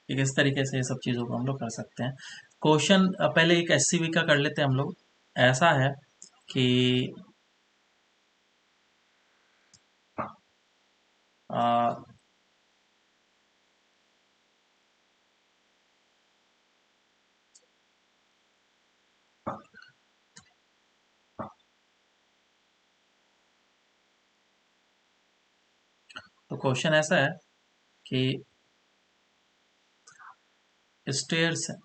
कि किस तरीके से ये सब चीज़ों को हम लोग कर सकते हैं। क्वेश्चन पहले एक एससीवी का कर लेते हैं हम लोग। ऐसा है कि आ, तो क्वेश्चन ऐसा है कि स्टेयर्स है,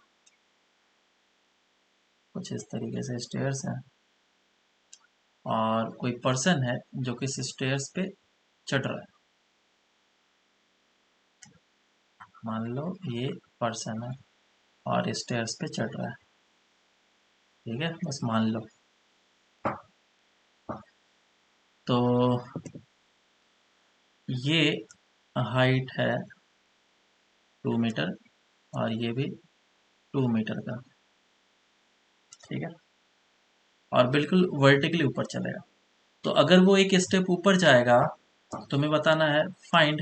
कुछ इस तरीके से स्टेयर्स हैं, और कोई पर्सन है जो कि इस स्टेयर्स पे चढ़ रहा है। मान लो ये पर्सन है और स्टेयर्स पे चढ़ रहा है, ठीक है, बस मान लो। तो ये हाइट है 2 मीटर और ये भी 2 मीटर का, ठीक है, और बिल्कुल वर्टिकली ऊपर चलेगा। तो अगर वो एक स्टेप ऊपर जाएगा तो तुम्हें बताना है find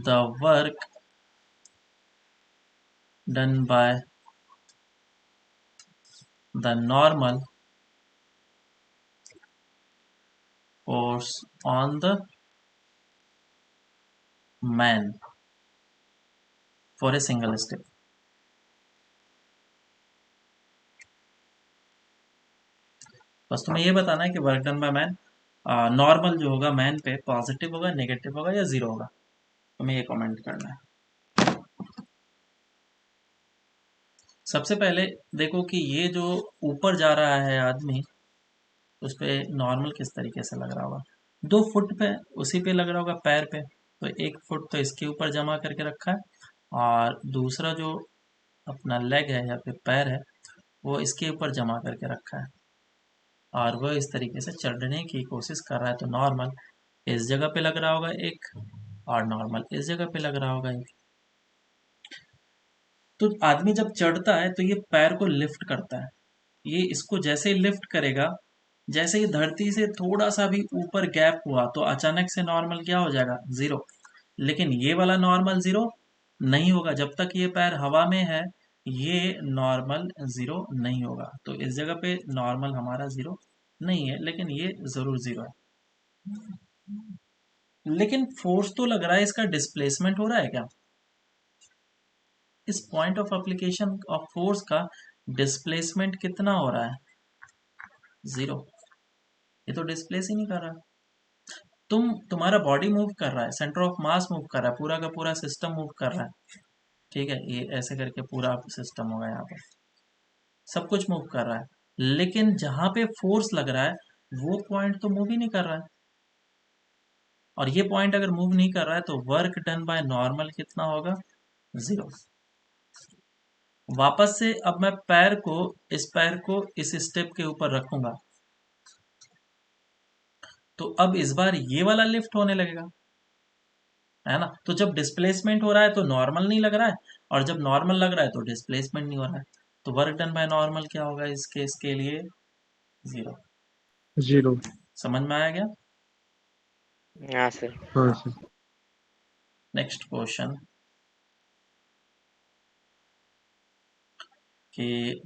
the work done by the normal force on the man for a single step. बस तुम्हें ये बताना है कि work done by man normal जो होगा मैन पे पॉजिटिव होगा, नेगेटिव होगा या जीरो होगा, तुम्हें ये कमेंट करना है। सबसे पहले देखो कि ये जो ऊपर जा रहा है आदमी, उस पे नॉर्मल किस तरीके से लग रहा होगा। 2 फुट पे उसी पे लग रहा होगा, पैर पे, तो 1 फुट तो इसके ऊपर जमा करके रखा है और दूसरा जो अपना लेग है या फिर पैर है वो इसके ऊपर जमा करके रखा है और वह इस तरीके से चढ़ने की कोशिश कर रहा है। तो नॉर्मल इस जगह पे लग रहा होगा एक और नॉर्मल इस जगह पे लग रहा होगा एक। तो आदमी जब चढ़ता है तो ये पैर को लिफ्ट करता है, ये इसको जैसे ही लिफ्ट करेगा, जैसे ही धरती से थोड़ा सा भी ऊपर गैप हुआ तो अचानक से नॉर्मल क्या हो जाएगा, जीरो। लेकिन ये वाला नॉर्मल जीरो नहीं होगा, जब तक ये पैर हवा में है ये नॉर्मल जीरो नहीं होगा। तो इस जगह पे नॉर्मल हमारा जीरो नहीं है, लेकिन ये जरूर जीरो है। लेकिन फोर्स तो लग रहा है, इसका डिस्प्लेसमेंट हो रहा है क्या? इस point of application of force का डिस्प्लेसमेंट कितना हो रहा है? जीरो। ये तो डिस्प्लेस ही नहीं कर रहा। तुम्हारा बॉडी मूव कर रहा है, सेंटर ऑफ मास मूव कर रहा है, पूरा का पूरा सिस्टम मूव कर रहा है, ठीक है, ये ऐसे करके पूरा सिस्टम होगा, यहाँ पे सब कुछ मूव कर रहा है, लेकिन जहां पे फोर्स लग रहा है वो पॉइंट तो मूव ही नहीं कर रहा है। और ये पॉइंट अगर मूव नहीं कर रहा है तो वर्क डन बाय नॉर्मल कितना होगा? जीरो। वापस से अब मैं इस पैर को इस स्टेप के ऊपर रखूंगा तो अब इस बार ये वाला लिफ्ट होने लगेगा, है ना। तो जब डिस्प्लेसमेंट हो रहा है तो नॉर्मल नहीं लग रहा है, और जब नॉर्मल लग रहा है तो डिस्प्लेसमेंट नहीं हो रहा है। तो वर्क डन बाय नॉर्मल क्या होगा इस केस के लिए? जीरो। 0। समझ में आया क्या? हाँ सर। हाँ सर। नेक्स्ट क्वेश्चन कि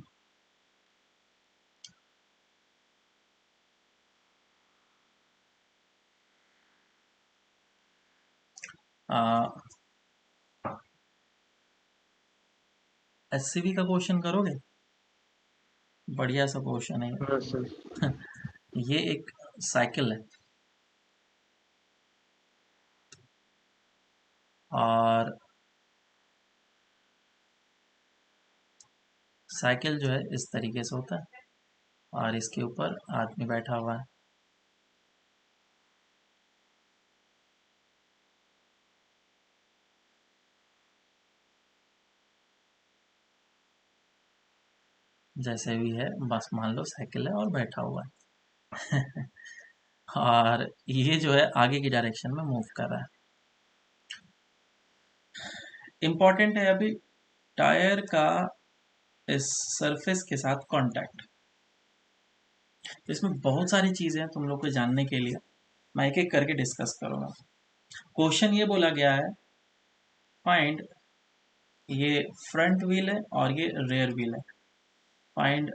एससीबी का क्वेश्चन करोगे? बढ़िया सा क्वेश्चन है हाँ सर। ये एक साइकिल है और साइकिल जो है इस तरीके से होता है और इसके ऊपर आदमी बैठा हुआ है। जैसे भी है, बस मान लो साइकिल है और बैठा हुआ है और ये जो है आगे की डायरेक्शन में मूव कर रहा है। इम्पॉर्टेंट है अभी टायर का इस सरफेस के साथ कांटेक्ट। तो इसमें बहुत सारी चीजें हैं तुम लोग को जानने के लिए, मैं एक एक करके डिस्कस करूंगा। क्वेश्चन ये बोला गया है, फाइंड, ये फ्रंट व्हील है और ये रेयर व्हील है, find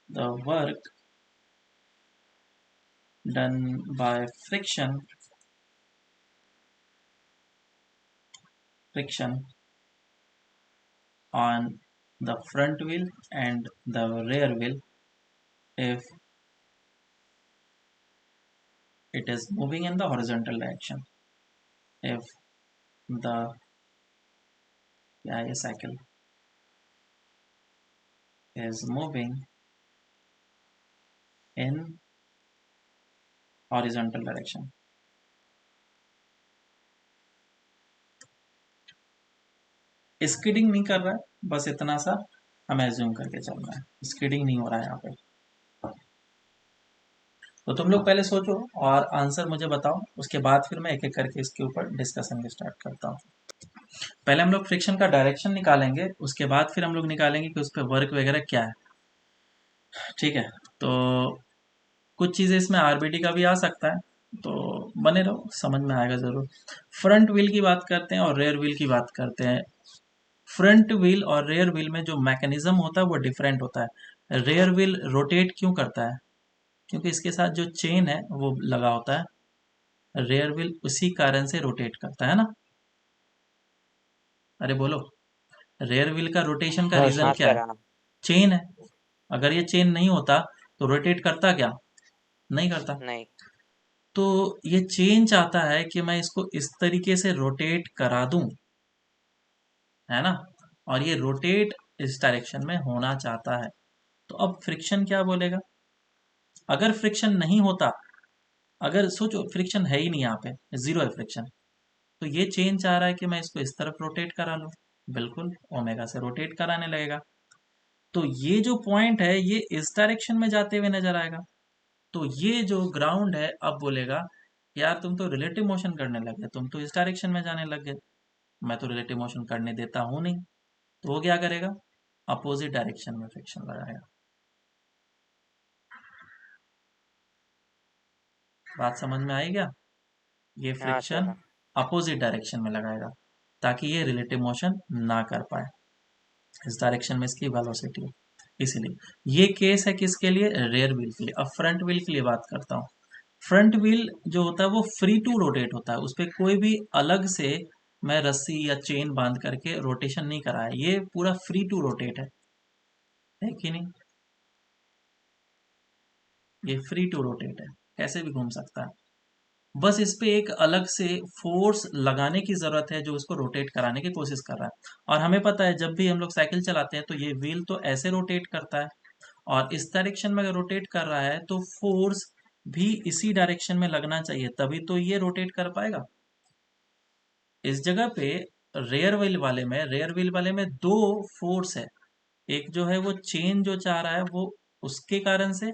the work done by friction on the front wheel and the rear wheel if it is moving in the horizontal direction, if the cycle is moving in horizontal direction। Skidding नहीं कर रहा है, बस इतना सा हमें assume करके चलना है, स्किडिंग नहीं हो रहा है यहाँ पे। तो तुम लोग पहले सोचो और आंसर मुझे बताओ, उसके बाद फिर मैं एक एक करके इसके ऊपर डिस्कशन स्टार्ट करता हूँ। पहले हम लोग फ्रिक्शन का डायरेक्शन निकालेंगे, उसके बाद फिर हम लोग निकालेंगे कि उस पर वर्क वगैरह क्या है, ठीक है। तो कुछ चीज़ें इसमें आरबीटी का भी आ सकता है, तो बने रहो, समझ में आएगा ज़रूर। फ्रंट व्हील की बात करते हैं और रेयर व्हील की बात करते हैं। फ्रंट व्हील और रेयर व्हील में जो मैकेनिज्म होता है वो डिफरेंट होता है। रेयर व्हील रोटेट क्यों करता है? क्योंकि इसके साथ जो चेन है वो लगा होता है। रेयर व्हील उसी कारण से रोटेट करता है ना। अरे बोलो, रेयर व्हील का रोटेशन का हाँ रीजन हाँ सर। क्या सर है? हाँ। चेन है। अगर ये चेन नहीं होता तो रोटेट करता क्या? नहीं करता। नहीं। तो ये चेन चाहता है कि मैं इसको इस तरीके से रोटेट करा दूं, है ना, और ये रोटेट इस डायरेक्शन में होना चाहता है। तो अब फ्रिक्शन क्या बोलेगा? अगर फ्रिक्शन नहीं होता, अगर सोचो फ्रिक्शन है ही नहीं, यहाँ पे जीरो है फ्रिक्शन, तो ये चेन चाह रहा है कि मैं इसको इस तरफ रोटेट करा लूं। बिल्कुल, ओमेगा से रोटेट कराने लगेगा। तो ये जो पॉइंट है ये इस डायरेक्शन में जाते हुए नजर आएगा। तो ये जो ग्राउंड है अब बोलेगा, यार तुम तो रिलेटिव मोशन करने लगे, तुम तो इस डायरेक्शन में जाने लग गए, मैं तो रिलेटिव मोशन करने देता हूं नहीं। तो वो क्या करेगा? अपोजिट डायरेक्शन में फ्रिक्शन लगाएगा। बात समझ में आई क्या? ये हाँ सर फ्रिक्शन हाँ। अपोजिट डायरेक्शन में लगाएगा ताकि ये रिलेटिव मोशन ना कर पाए। इस डायरेक्शन में इसकी वेलोसिटी है, इसीलिए ये केस है किसके लिए? रेयर व्हील के लिए। अब फ्रंट व्हील के लिए बात करता हूँ। फ्रंट व्हील जो होता है वो फ्री टू रोटेट होता है, उस पर कोई भी अलग से मैं रस्सी या चेन बांध करके रोटेशन नहीं करा है, ये पूरा फ्री टू रोटेट है कि नहीं? ये फ्री टू रोटेट है, कैसे भी घूम सकता है। बस इस पे एक अलग से फोर्स लगाने की जरूरत है जो उसको रोटेट कराने की कोशिश कर रहा है। और हमें पता है जब भी हम लोग साइकिल चलाते हैं तो ये व्हील तो ऐसे रोटेट करता है, और इस डायरेक्शन में अगर रोटेट कर रहा है तो फोर्स भी इसी डायरेक्शन में लगना चाहिए, तभी तो ये रोटेट कर पाएगा। इस जगह पे रेयर व्हील वाले में दो फोर्स है। एक जो है वो चेन जो चाह रहा है वो उसके कारण से,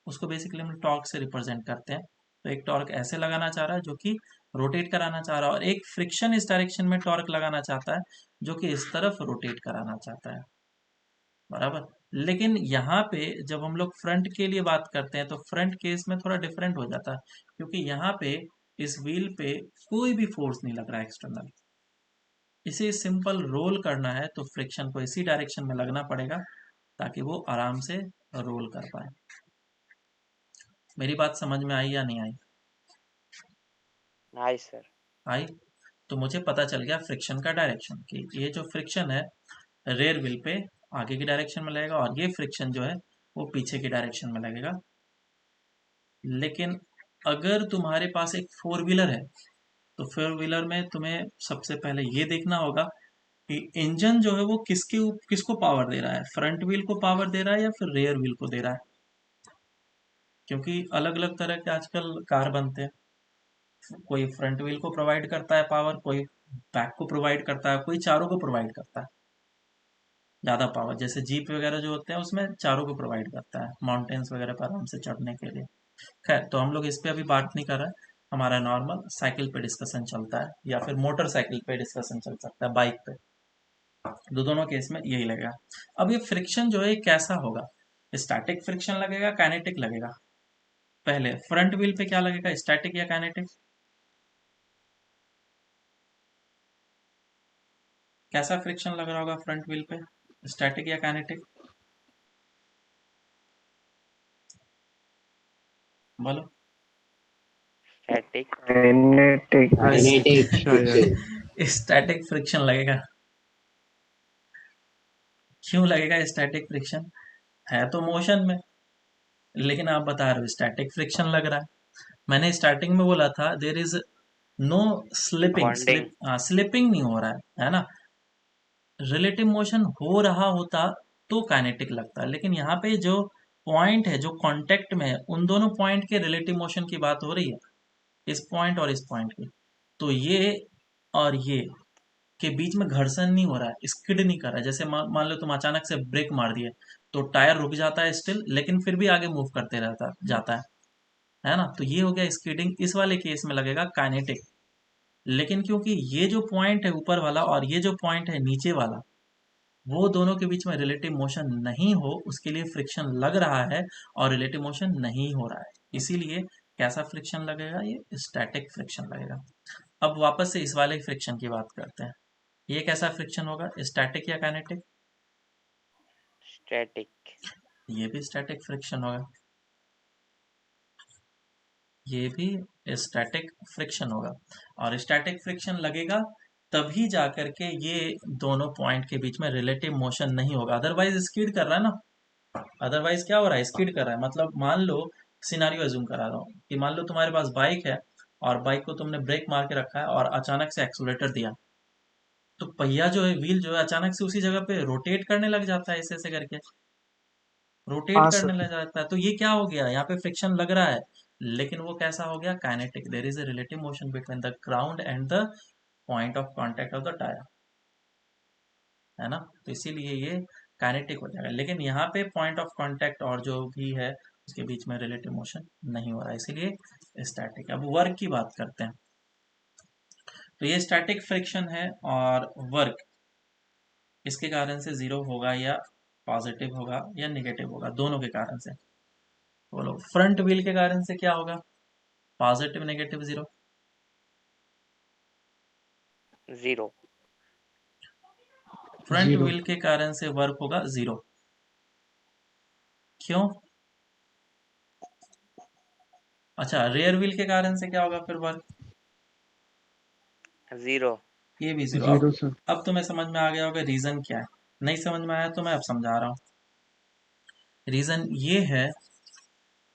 उसको बेसिकली हम टॉर्क से रिप्रेजेंट करते हैं। तो एक टॉर्क ऐसे लगाना चाह रहा है जो कि रोटेट कराना चाह रहा है, और एक फ्रिक्शन इस डायरेक्शन में टॉर्क लगाना चाहता है जो कि इस तरफ रोटेट कराना चाहता है। बराबर। लेकिन यहाँ पे जब हम लोग फ्रंट के लिए बात करते हैं तो फ्रंट केस में थोड़ा डिफरेंट हो जाता है, क्योंकि यहाँ पे इस व्हील पे कोई भी फोर्स नहीं लग रहा है एक्सटर्नल। इसे सिंपल रोल करना है तो फ्रिक्शन को इसी डायरेक्शन में लगना पड़ेगा ताकि वो आराम से रोल कर पाए। मेरी बात समझ में आई या नहीं आई? Nice sir. आई। तो मुझे पता चल गया फ्रिक्शन का डायरेक्शन कि ये जो फ्रिक्शन है रेयर व्हील पे आगे की डायरेक्शन में लगेगा, और ये फ्रिक्शन जो है वो पीछे की डायरेक्शन में लगेगा। लेकिन अगर तुम्हारे पास एक फोर व्हीलर है तो फोर व्हीलर में तुम्हें सबसे पहले ये देखना होगा कि इंजन जो है वो किसको पावर दे रहा है, फ्रंट व्हील को पावर दे रहा है या फिर रेयर व्हील को दे रहा है। क्योंकि अलग अलग तरह के आजकल कार बनते हैं, कोई फ्रंट व्हील को प्रोवाइड करता है पावर, कोई बैक को प्रोवाइड करता है, कोई चारों को प्रोवाइड करता है ज़्यादा पावर। जैसे जीप वगैरह जो होते हैं उसमें चारों को प्रोवाइड करता है माउंटेन्स वगैरह पर आराम से चढ़ने के लिए। खैर, तो हम लोग इस पे अभी बात नहीं कर रहे हैं, हमारा नॉर्मल साइकिल पे डिस्कशन चलता है या फिर मोटरसाइकिल पे डिस्कशन चल सकता है, बाइक पे। दोनों केस में यही लगेगा। अब ये फ्रिक्शन जो है ये कैसा होगा? स्टैटिक फ्रिक्शन लगेगा, काइनेटिक लगेगा? पहले फ्रंट व्हील पे क्या लगेगा, स्टैटिक या काइनेटिक? कैसा फ्रिक्शन लग रहा होगा फ्रंट व्हील पे, स्टैटिक या काइनेटिक? बोलो। स्टैटिक। Kinetic. काइनेटिक शायद। स्टैटिक फ्रिक्शन लगेगा। क्यों लगेगा स्टैटिक फ्रिक्शन? है तो मोशन में, लेकिन आप बता रहे हो स्टैटिक फ्रिक्शन लग रहा है। मैंने स्टार्टिंग में बोला था there is no slipping, bonding. Slipping नहीं हो रहा है ना। रिलेटिव मोशन हो रहा होता तो काइनेटिक लगता है, लेकिन यहाँ पे जो पॉइंट है जो कांटेक्ट में है उन दोनों पॉइंट के रिलेटिव मोशन की बात हो रही है, इस पॉइंट और इस पॉइंट की। तो ये और ये के बीच में घर्षण नहीं हो रहा है, स्किड नहीं कर रहा है। जैसे मान लो तुम अचानक से ब्रेक मार दिए तो टायर रुक जाता है स्टिल, लेकिन फिर भी आगे मूव करते रहता जाता है ना। तो ये हो गया स्किडिंग, इस वाले केस में लगेगा काइनेटिक। लेकिन क्योंकि ये जो पॉइंट है ऊपर वाला और ये जो पॉइंट है नीचे वाला, वो दोनों के बीच में रिलेटिव मोशन नहीं हो उसके लिए फ्रिक्शन लग रहा है, और रिलेटिव मोशन नहीं हो रहा है, इसीलिए कैसा फ्रिक्शन लगेगा? ये स्टैटिक फ्रिक्शन लगेगा। अब वापस से इस वाले फ्रिक्शन की बात करते हैं। ये कैसा फ्रिक्शन होगा, स्टैटिक या काइनेटिक? स्टैटिक। ये भी स्टैटिक फ्रिक्शन होगा, ये भी स्टैटिक फ्रिक्शन होगा। और स्टैटिक फ्रिक्शन लगेगा तभी जा करके ये दोनों पॉइंट के बीच में रिलेटिव मोशन नहीं होगा, अदरवाइज स्किड कर रहा है ना। अदरवाइज क्या हो रहा है, स्किड कर रहा है। मतलब मान लो, सिनारियो एज्यूम करा रहा हूँ कि मान लो तुम्हारे पास बाइक है और बाइक को तुमने ब्रेक मार के रखा है और अचानक से एक्सीलरेटर दिया, तो पहिया जो है, व्हील जो है, अचानक से उसी जगह पे रोटेट करने लग जाता है, ऐसे ऐसे करके रोटेट हाँ करने सर। लग जाता है। तो ये क्या हो गया, यहाँ पे फ्रिक्शन लग रहा है, लेकिन वो कैसा हो गया, kinetic. There is a relative motion between the ground and the point of contact of the tyre, है ना। तो इसीलिए ये काइनेटिक हो जाएगा। लेकिन यहाँ पे पॉइंट ऑफ कांटेक्ट और जो भी है उसके बीच में रिलेटिव मोशन नहीं हो रहा है, इसीलिए स्टैटिक। अब वर्क की बात करते हैं। तो ये स्टैटिक फ्रिक्शन है, और वर्क इसके कारण से जीरो होगा या पॉजिटिव होगा या निगेटिव होगा, दोनों के कारण से। बोलो, फ्रंट व्हील के कारण से क्या होगा, positive negative zero? Zero. Front zero. Wheel के कारण से वर्क होगा जीरो। क्यों? अच्छा, रेयर व्हील के कारण से क्या होगा फिर वर्क? जीरो। ये भी जीरो। Zero sir. अब तुम्हें समझ में आ गया होगा रीजन क्या है। नहीं समझ में आया तो मैं अब समझा रहा हूँ। रीजन ये है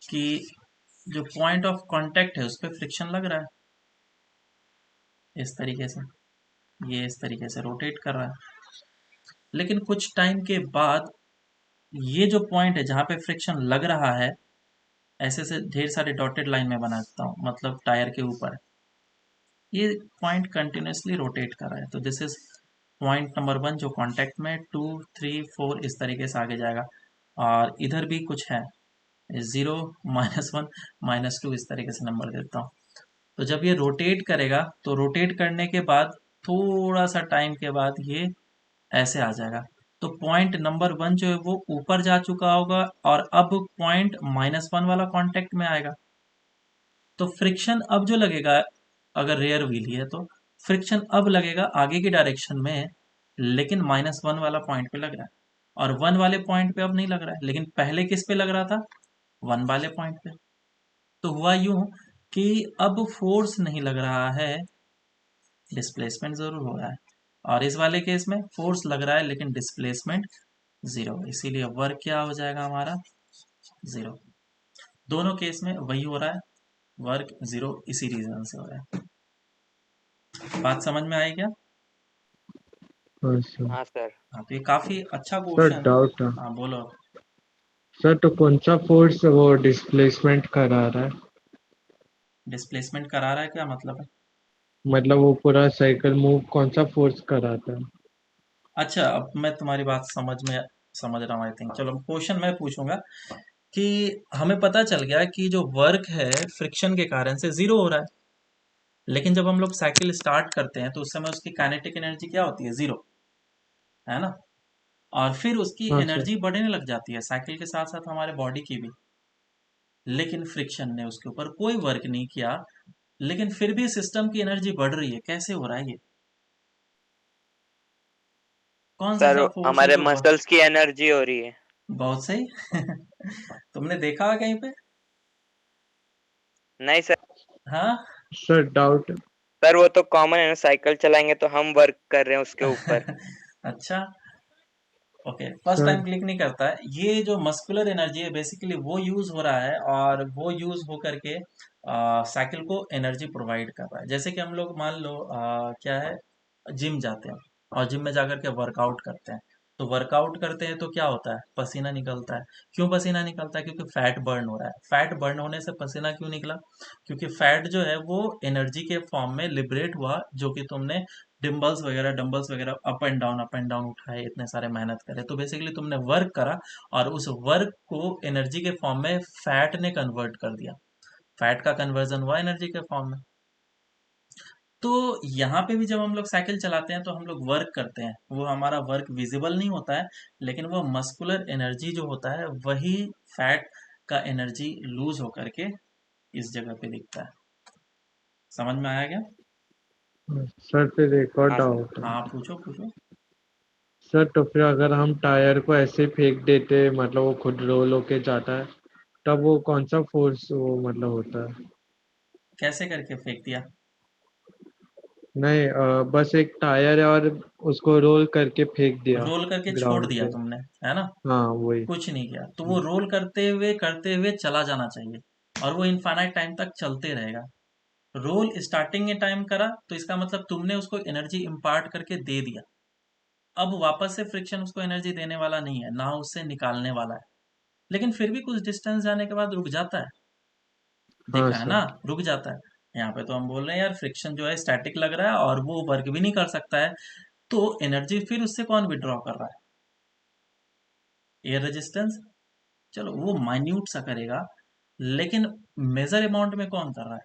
कि जो पॉइंट ऑफ कांटेक्ट है उस पर फ्रिक्शन लग रहा है, इस तरीके से, ये इस तरीके से रोटेट कर रहा है। लेकिन कुछ टाइम के बाद ये जो पॉइंट है जहाँ पे फ्रिक्शन लग रहा है, ऐसे से ढेर सारे डॉटेड लाइन में बना देता हूँ, मतलब टायर के ऊपर ये पॉइंट कंटिन्यूसली रोटेट कर रहा है। तो दिस इज पॉइंट नंबर 1 जो कांटेक्ट में, 2, 3, 4 इस तरीके से आगे जाएगा। और इधर भी कुछ है, 0, -1, -2 इस तरीके से नंबर देता हूँ। तो जब ये रोटेट करेगा तो रोटेट करने के बाद थोड़ा सा टाइम के बाद ये ऐसे आ जाएगा। तो पॉइंट नंबर 1 जो है वो ऊपर जा चुका होगा, और अब पॉइंट -1 वाला कांटेक्ट में आएगा। तो फ्रिक्शन अब जो लगेगा, अगर रेयर व्हील ही है तो फ्रिक्शन अब लगेगा आगे की डायरेक्शन में, लेकिन -1 वाला पॉइंट पे लग रहा है। और 1 वाले पॉइंट पे अब नहीं लग रहा है, लेकिन पहले किस पे लग रहा था, 1 वाले पॉइंट पे। तो हुआ यूं कि अब फोर्स नहीं लग रहा है, डिस्प्लेसमेंट जरूर हो रहा है। और इस वाले केस में फोर्स लग रहा है लेकिन डिस्प्लेसमेंट जीरो, इसीलिए वर्क क्या हो जाएगा हमारा, जीरो। दोनों केस में वही हो रहा है, वर्क जीरो, इसी रीजन से हो रहा है। बात समझ में आई क्या? हाँ सर। हाँ सर। हाँ, तो ये काफी अच्छा सर क्वेश्चन है। डाउट है हाँ बोलो। सर, तो कौन सा फोर्स वो डिस्प्लेसमेंट करा रहा है? डिस्प्लेसमेंट करा रहा है क्या मतलब है? मतलब वो पूरा साइकिल मूव कौन सा फोर्स कराता है? अच्छा, अब मैं तुम्हारी बात समझ रहा हूँ, आई थिंक। चलो क्वेश्चन मैं पूछूंगा कि हमें पता चल गया कि जो वर्क है फ्रिक्शन के कारण से जीरो हो रहा है, लेकिन जब हम लोग साइकिल स्टार्ट करते हैं तो उस समय उसकी काइनेटिक एनर्जी क्या होती है, जीरो, है ना। और फिर उसकी हाँ सर। एनर्जी बढ़ने लग जाती है, साइकिल के साथ साथ हमारे बॉडी की भी। लेकिन फ्रिक्शन ने उसके ऊपर कोई वर्क नहीं किया, लेकिन फिर भी सिस्टम की एनर्जी बढ़ रही है। कैसे हो रहा है ये, कौन सा सर ऐसा फोर्स है हमारे जो मसल्स की एनर्जी हो रही है। बहुत सही। तुमने देखा है कहीं पे? नहीं सर। हाँ। सर डाउट है। सर वो तो कॉमन है ना, साइकिल चलाएंगे तो हम वर्क कर रहे हैं उसके ऊपर। अच्छा, okay. First sir time click नहीं करता है। ये जो मस्कुलर एनर्जी है बेसिकली वो यूज हो रहा है, और वो यूज हो करके साइकिल को एनर्जी प्रोवाइड कर रहा है। जैसे कि हम लोग मान लो क्या है, जिम जाते हैं और जिम में जाकर के वर्कआउट करते हैं। तो वर्कआउट करते हैं तो क्या होता है, पसीना निकलता है। क्यों पसीना निकलता है, क्योंकि फैट बर्न हो रहा है। फैट बर्न होने से पसीना क्यों निकला, क्योंकि फैट जो है वो एनर्जी के फॉर्म में लिबरेट हुआ, जो कि तुमने डंबल्स वगैरह अप एंड डाउन उठाए, इतने सारे मेहनत करे, तो बेसिकली तुमने वर्क करा, और उस वर्क को एनर्जी के फॉर्म में फैट ने कन्वर्ट कर दिया। फैट का कन्वर्जन हुआ एनर्जी के फॉर्म में। तो यहाँ पे भी जब हम लोग साइकिल चलाते हैं तो हम लोग वर्क करते हैं, वो हमारा वर्क विजिबल नहीं होता है, लेकिन वो मस्कुलर एनर्जी जो होता है वही फैट का एनर्जी लूज होकर के इस जगह पे दिखता है। समझ में आया क्या? सर फिर एक और हाँ सर। डाउट है। हाँ पूछो पूछो। सर तो फिर अगर हम टायर को ऐसे फेंक देते, मतलब वो खुद रोल होके जाता है, तब वो कौन सा फोर्स वो मतलब होता है? कैसे करके फेंक दिया? नहीं, बस एक टायर है और उसको रोल करके फेंक दिया रोल करके छोड़ ग्राउंड दिया पे। तुमने, है ना? हाँ वही। कुछ नहीं किया तो वो रोल करते हुए चला जाना चाहिए, और वो इनफाइनाइट टाइम तक चलते रहेगा। रोल स्टार्टिंग में टाइम करा तो इसका मतलब तुमने उसको एनर्जी इम्पार्ट करके दे दिया। अब वापस से फ्रिक्शन उसको एनर्जी देने वाला नहीं है, ना उससे निकालने वाला है, लेकिन फिर भी कुछ डिस्टेंस जाने के बाद रुक जाता है। हाँ देखा है सर। ना, रुक जाता है। यहाँ पे तो हम बोल रहे हैं यार फ्रिक्शन जो है स्टैटिक लग रहा है और वो वर्क भी नहीं कर सकता है, तो एनर्जी फिर उससे कौन विड्रॉ कर रहा है? Air resistance. चलो वो माइन्यूट सा करेगा, लेकिन मेजर अमाउंट में कौन कर रहा है?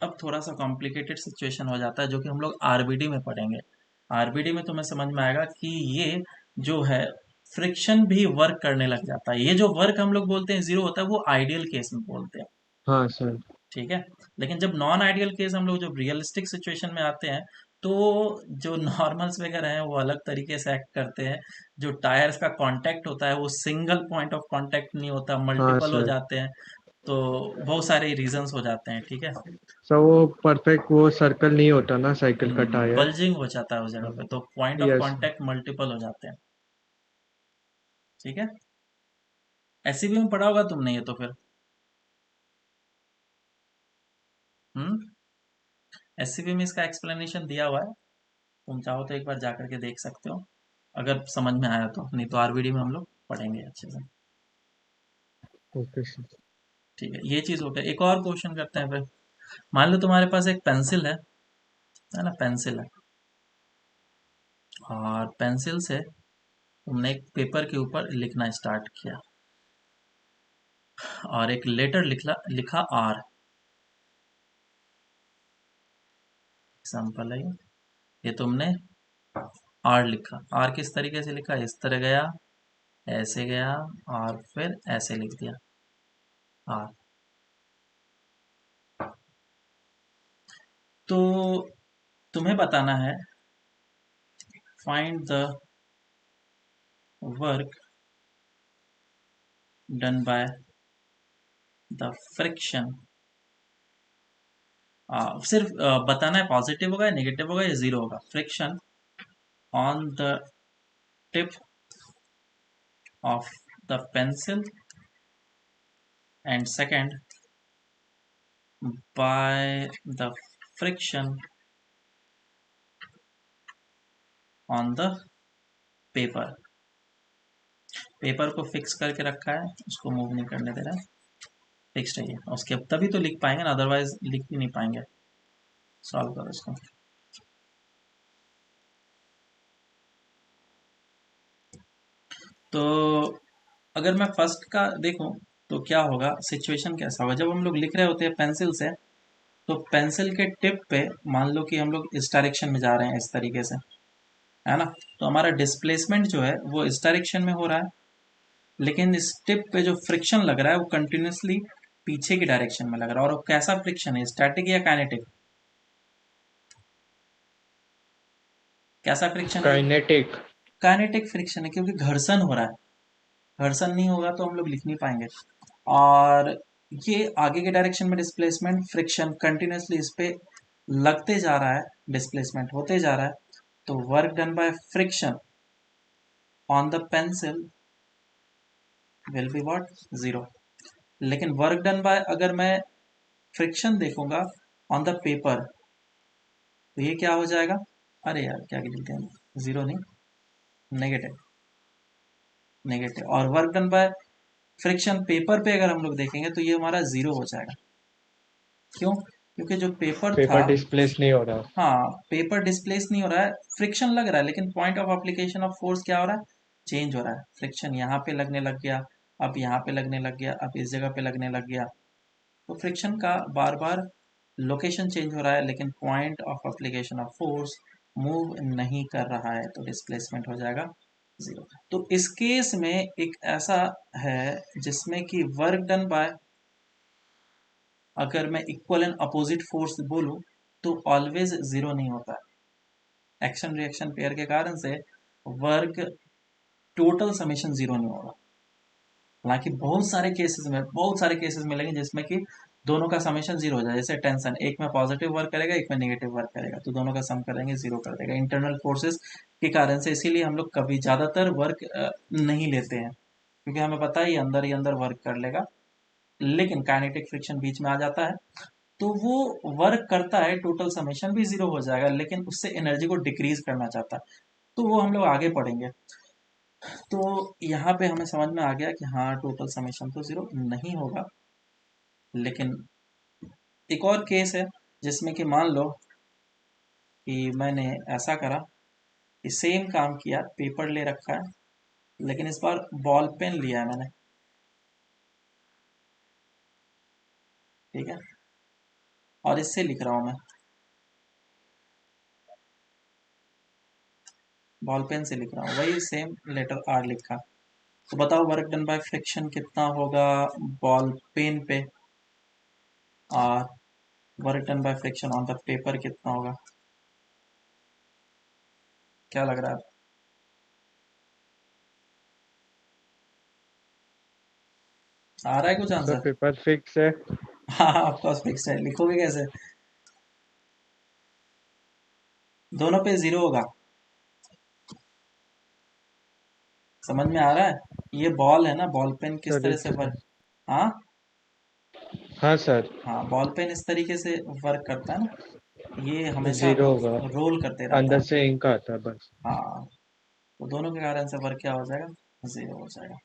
अब थोड़ा सा कॉम्प्लिकेटेड सिचुएशन हो जाता है जो कि हम लोग आरबीडी में पढ़ेंगे। आरबीडी में तुम्हें समझ में आएगा कि ये जो है फ्रिक्शन भी वर्क करने लग जाता है। ये जो वर्क हम लोग बोलते हैं जीरो होता है, वो आइडियल केस में बोलते हैं, हाँ सर। ठीक है। लेकिन जब नॉन आइडियल केस हम लोग जब रियलिस्टिक सिचुएशन में आते हैं, तो जो नॉर्मल्स वगैरह हैं वो अलग तरीके से एक्ट करते हैं। जो टायर्स का कांटेक्ट होता है वो सिंगल पॉइंट ऑफ कांटेक्ट नहीं होता, हाँ मल्टीपल हो सर। जाते हैं। तो बहुत सारे रीजंस हो जाते हैं, ठीक है। सर वो परफेक्ट वो सर्कल नहीं होता ना साइकिल का टायर। बल्जिंग हो जाता है उस जगह पे, तो point of yes. Contact multiple हो जाते हैं, ठीक है। ऐसे भी में पढ़ा होगा तुमने ये तो फिर। हम्म। एससीबी में इसका एक्सप्लेनेशन दिया हुआ है, तुम चाहो तो एक बार जा करके देख सकते हो, अगर समझ में आया तो। नहीं तो आरबीडी में हम लोग पढ़ेंगे अच्छे से, ओके सर। ठीक है। ये चीज हो गया। एक और क्वेश्चन करते हैं फिर। मान लो तुम्हारे पास एक पेंसिल है ना, पेंसिल है, और पेंसिल से तुमने एक पेपर के ऊपर लिखना स्टार्ट किया, और एक लेटर लिखा आर। एग्जाम्पल है ये तुमने आर लिखा। आर किस तरीके से लिखा? इस तरह गया, ऐसे गया, और फिर ऐसे लिख दिया आर। तो तुम्हें बताना है find the work done by the friction. सिर्फ बताना है पॉजिटिव होगा या नेगेटिव होगा या जीरो होगा। Friction on the tip of the pencil, and second by the friction on the paper. Paper को फिक्स करके रखा है, उसको मूव नहीं करने दे रहा है, फिक्स है ये। उसके तभी तो लिख पाएंगे ना, अदरवाइज लिख भी नहीं पाएंगे। सॉल्व करो इसको। तो अगर मैं फर्स्ट का देखूं तो क्या होगा, सिचुएशन कैसा होगा। जब हम लोग लिख रहे होते हैं पेंसिल से, तो पेंसिल के टिप पे मान लो कि हम लोग इस डायरेक्शन में जा रहे हैं, इस तरीके से, है ना। तो हमारा डिस्प्लेसमेंट जो है वो इस डायरेक्शन में हो रहा है, लेकिन इस टिप पे जो फ्रिक्शन लग रहा है वो कंटिन्यूसली पीछे की डायरेक्शन में लग रहा है। और वो कैसा फ्रिक्शन है, स्टैटिक या काइनेटिक? कैसा फ्रिक्शन है? काइनेटिक। काइनेटिक फ्रिक्शन है, क्योंकि घर्षण हो रहा है। घर्षण नहीं होगा तो हम लोग लिख नहीं पाएंगे। और ये आगे के डायरेक्शन में डिस्प्लेसमेंट, फ्रिक्शन कंटिन्यूसली इस पे लगते जा रहा है, डिस्प्लेसमेंट होते जा रहा है। तो work done by friction on the pencil will be what? Zero. लेकिन वर्क डन बाय, अगर मैं फ्रिक्शन देखूंगा ऑन द पेपर, तो ये क्या हो जाएगा? अरे यार क्या लिखते हैं, जीरो नहीं, नेगेटिव। नेगेटिव। और work done by friction paper पे अगर हम लोग देखेंगे तो ये हमारा जीरो हो जाएगा। क्यों? क्योंकि जो पेपर था, पेपर डिस्प्लेस नहीं हो रहा। हाँ, पेपर डिस्प्लेस नहीं हो रहा है, फ्रिक्शन लग रहा है, लेकिन point of application of force क्या हो रहा है? चेंज हो रहा है। फ्रिक्शन यहाँ पे लगने लग गया, अब यहाँ पे लगने लग गया, अब इस जगह पे लगने लग गया। तो फ्रिक्शन का बार बार लोकेशन चेंज हो रहा है, लेकिन point of application of force move नहीं कर रहा है, तो डिस्प्लेसमेंट हो जाएगा जीरो। तो इस केस में एक ऐसा है जिसमें कि वर्क डन बाय, अगर मैं इक्वल एंड अपोजिट फोर्स बोलूं, तो ऑलवेज जीरो नहीं होता है। एक्शन रिएक्शन पेयर के कारण से वर्क टोटल समेशन जीरो नहीं होगा। हालांकि बहुत सारे केसेस मिलेंगे जिसमें कि दोनों का समेशन जीरो हो जाए। जैसे टेंशन, एक में पॉजिटिव वर्क करेगा, एक में नेगेटिव वर्क करेगा, तो दोनों का सम करेंगे जीरो कर देगा इंटरनल फोर्सेस के कारण से। इसीलिए हम लोग कभी ज़्यादातर वर्क नहीं लेते हैं, क्योंकि हमें पता है ये अंदर ही अंदर वर्क कर लेगा। लेकिन काइनेटिक फ्रिक्शन बीच में आ जाता है तो वो वर्क करता है, टोटल समेशन भी जीरो हो जाएगा, लेकिन उससे एनर्जी को डिक्रीज करना चाहता है, तो वो हम लोग आगे पढ़ेंगे। तो यहाँ पे हमें समझ में आ गया कि हाँ टोटल समेशन तो जीरो नहीं होगा। लेकिन एक और केस है जिसमें कि मान लो कि मैंने ऐसा करा कि सेम काम किया, पेपर ले रखा है, लेकिन इस बार बॉल पेन लिया है मैंने, ठीक है, और इससे लिख रहा हूं मैं, बॉल पेन से लिख रहा हूँ, वही सेम लेटर आर लिखा। तो बताओ वर्क डन बाय फ्रिक्शन कितना होगा बॉल पेन पे, और work done by friction on the paper कितना होगा? क्या लग रहा है? आ रहा है कुछ सर आंसर? पेपर फिक्स है। हाँ ऑफकोर्स फिक्स है। लिखोगे कैसे? दोनों पे जीरो होगा। समझ में आ रहा है? ये बॉल है ना, बॉल पेन किस सर तरह से वर्क, हाँ हाँ सर हाँ, बॉल पेन इस तरीके से वर्क करता है ना, ये हमेशा जीरो होगा, रोल करते रहता अंदर है। से इंक आता है बस। हाँ, तो दोनों के कारण से वर्क क्या हो जाएगा? जीरो हो जाएगा।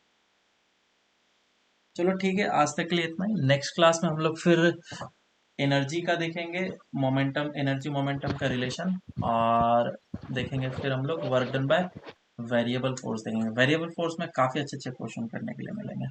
चलो ठीक है, आज तक के लिए इतना ही। नेक्स्ट क्लास में हम लोग फिर एनर्जी का देखेंगे, मोमेंटम, एनर्जी मोमेंटम का रिलेशन, और देखेंगे फिर हम लोग work done by variable force देखेंगे। वेरिएबल फोर्स में काफ़ी अच्छे अच्छे क्वेश्चन करने के लिए मिलेंगे।